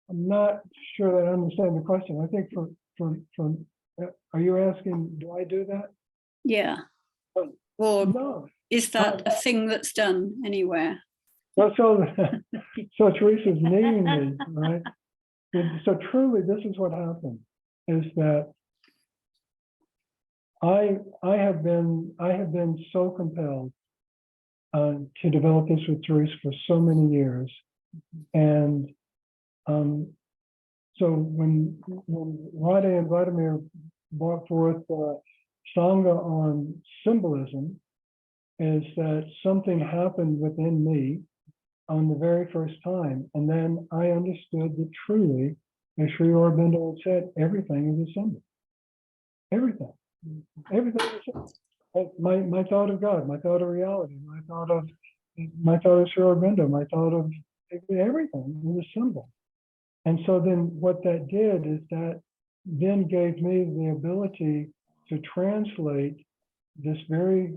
I'm not sure that I understand the question. I think are you asking, do I do that? Yeah. Oh, Or no. is that a thing that's done anywhere? Well, so Teresa's needing me, right? So truly, this is what happened: is that I have been so compelled to develop this with Teresa for so many years, and so when Rade and Vladimir brought forth Sangha on symbolism, is that something happened within me on the very first time. And then I understood that truly, as Sri Aurobindo had said, everything is a symbol. Everything. Everything is a symbol. My thought of God, my thought of reality, my thought of Sri Aurobindo, my thought of everything is a symbol. And so then what that did is that then gave me the ability to translate this very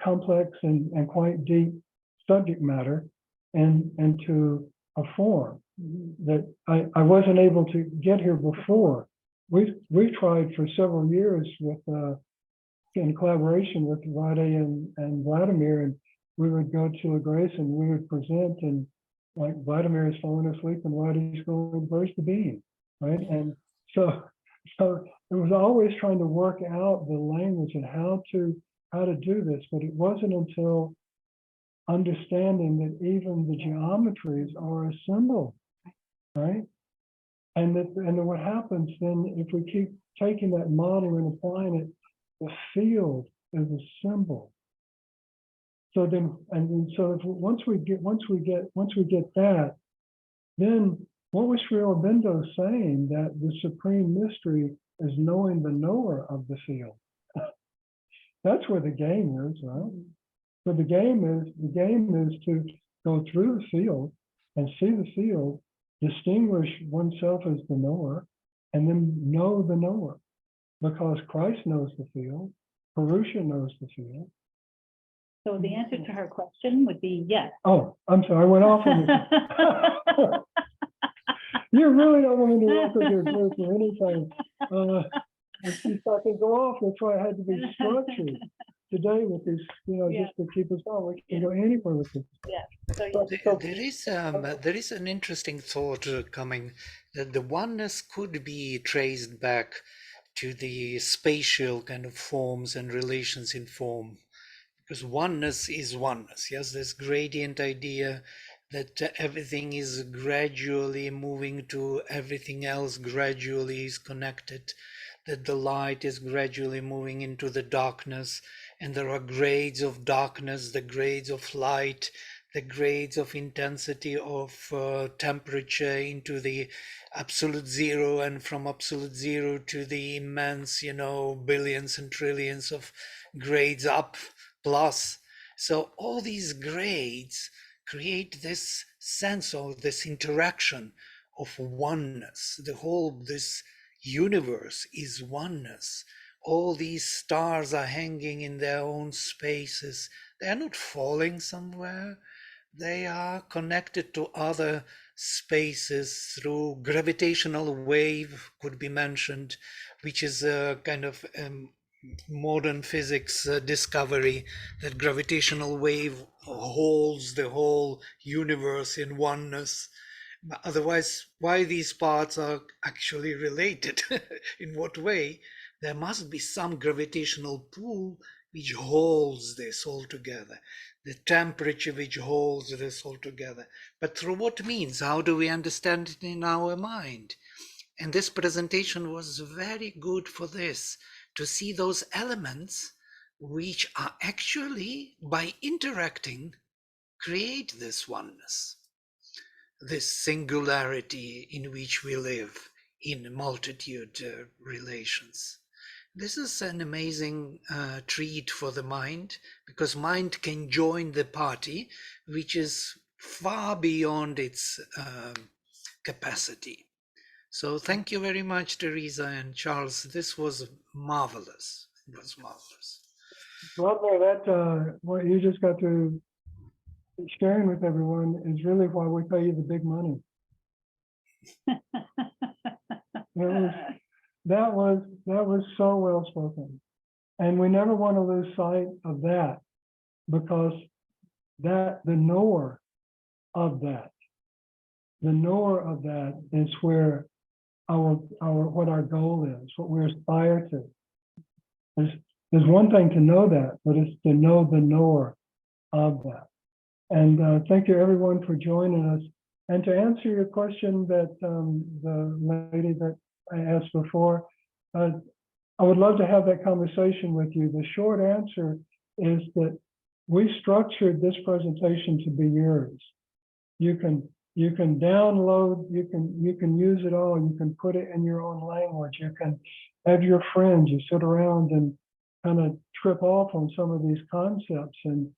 complex and quite deep subject matter into a form that I wasn't able to get here before. We've tried for several years with in collaboration with Rade and Vladimir, and we would go to a grace and we would present, and like Vladimir is falling asleep and Rade's going, "Where's the being?" Right? And so it was always trying to work out the language and how to do this, but it wasn't until understanding that even the geometries are a symbol, right? And then what happens then, if we keep taking that model and applying it, the field is a symbol. So then, so once we get that, then what was Sri Aurobindo saying? That the supreme mystery is knowing the knower of the field. That's where the game is, right? So the game is to go through the field and see the field, distinguish oneself as the knower, and then know the knower. Because Christ knows the field, Purusha knows the field. So the answer to her question would be yes. Oh, I'm sorry, I went off on this. You really don't want me to work with your group or anything. If I can go off, that's why I had to be structured today with this, just to keep us on. We can go anywhere with this. Yeah. There is an interesting thought coming, that the oneness could be traced back to the spatial kind of forms and relations in form, because oneness is oneness. Yes, this gradient idea that everything is gradually moving to everything else, gradually is connected, that the light is gradually moving into the darkness, and there are grades of darkness, the grades of light, the grades of intensity of temperature into the absolute zero, and from absolute zero to the immense, billions and trillions of grades up plus. So all these grades create this sense of this interaction of oneness. This universe is oneness. All these stars are hanging in their own spaces. They are not falling somewhere. They are connected to other spaces through gravitational wave, could be mentioned, which is a kind of modern physics discovery, that gravitational wave holds the whole universe in oneness. Otherwise, why these parts are actually related? In what way? There must be some gravitational pull which holds this all together, the temperature which holds this all together. But through what means? How do we understand it in our mind? And this presentation was very good for this, to see those elements which are actually, by interacting, create this oneness, this singularity in which we live, in multitude relations. This is an amazing treat for the mind, because mind can join the party, which is far beyond its capacity. So thank you very much, Teresa and Charles. This was marvelous. It was marvelous. Lovely. That what you just got to sharing with everyone is really why we pay you the big money. That was so well spoken, and we never want to lose sight of that, because that the knower of that is where our what our goal is, what we aspire to. There's one thing to know that, but it's to know the knower of that. And thank you everyone for joining us. And to answer your question that the lady that I asked before, I would love to have that conversation with you. The short answer is that we structured this presentation to be yours. You can download, you can use it all, you can put it in your own language, you can have your friends, you sit around and kind of trip off on some of these concepts and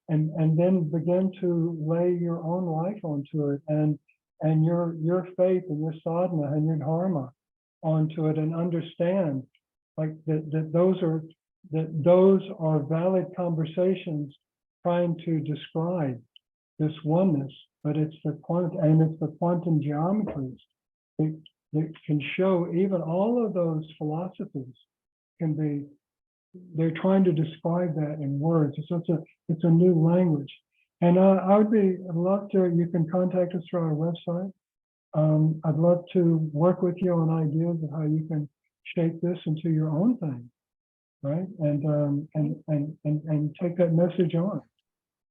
then begin to lay your own life onto it and your faith and your sadhana and your dharma onto it, and understand like that those are valid conversations trying to describe this oneness, but it's the quantum geometries that can show even all of those philosophies can be. They're trying to describe that in words. So it's a new language. And I'd love to, you can contact us through our website. I'd love to work with you on ideas of how you can shape this into your own thing, right? And take that message on.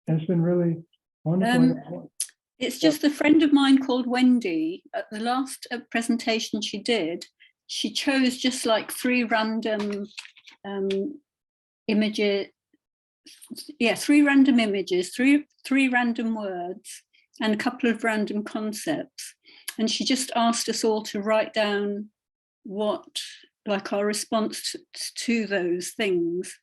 And it's been really wonderful. It's just a friend of mine called Wendy. At the last presentation she did, she chose just like 3 random images, 3 random images, three random words, and a couple of random concepts. And she just asked us all to write down like our response to those things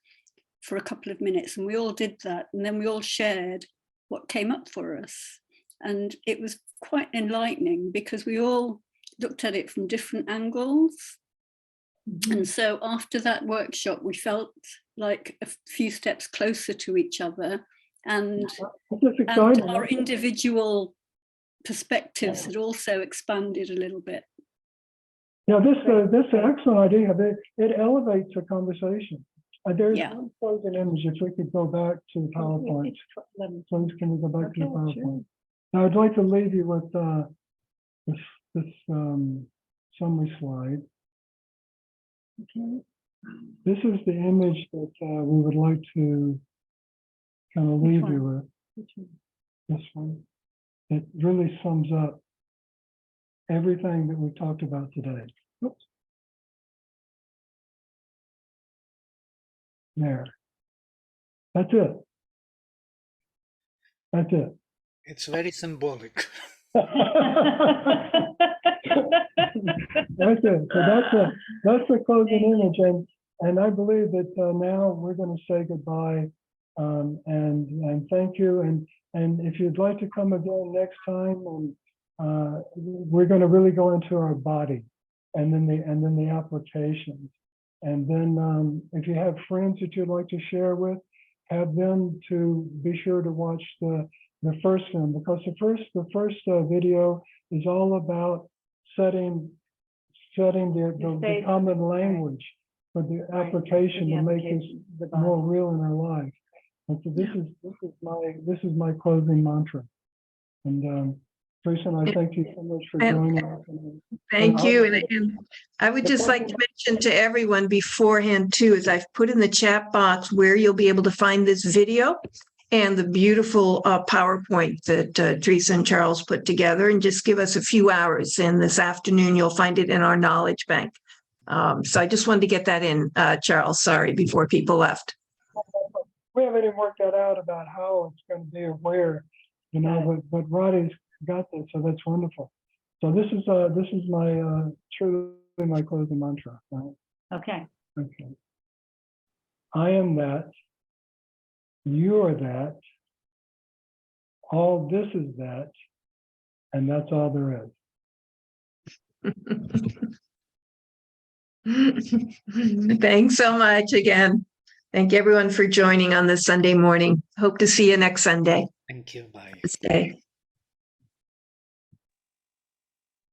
for a couple of minutes. And we all did that. And then we all shared what came up for us. And it was quite enlightening because we all looked at it from different angles. And so after that workshop, we felt like a few steps closer to each other, and our individual perspectives had also expanded a little bit. Yeah, this is an excellent idea. It elevates a conversation. There's one closing image. If we could go back to the PowerPoint. Please, can we go back to the PowerPoint? Sure. Now, I'd like to leave you with this summary slide. Okay. This is the image that we would like to kind of leave you with. This one. It really sums up everything that we've talked about today. Oops. There. That's it. That's it. It's very symbolic. That's it. So that's the closing image, and I believe that now we're going to say goodbye, and thank you, and if you'd like to come again next time, we're going to really go into our body, and then the applications, and then if you have friends that you'd like to share with, have them to be sure to watch the first film, because the first video is all about setting the common language for the application to make this more real in our life. And so this is my closing mantra. And Teresa, and I thank you so much for joining us. Thank you. And I would just like to mention to everyone beforehand too, is I've put in the chat box where you'll be able to find this video and the beautiful PowerPoint that Teresa and Charles put together, and just give us a few hours. And this afternoon, you'll find it in our knowledge bank. So I just wanted to get that in, Charles, sorry, before people left. We haven't even worked that out about how it's going to be or where, but Roddy's got this, so that's wonderful. So this is my truly my closing mantra. Right? Okay. Okay. I am that. You are that. All this is that, and that's all there is. Thanks so much again. Thank everyone for joining on this Sunday morning. Hope to see you next Sunday. Thank you. Bye. Stay.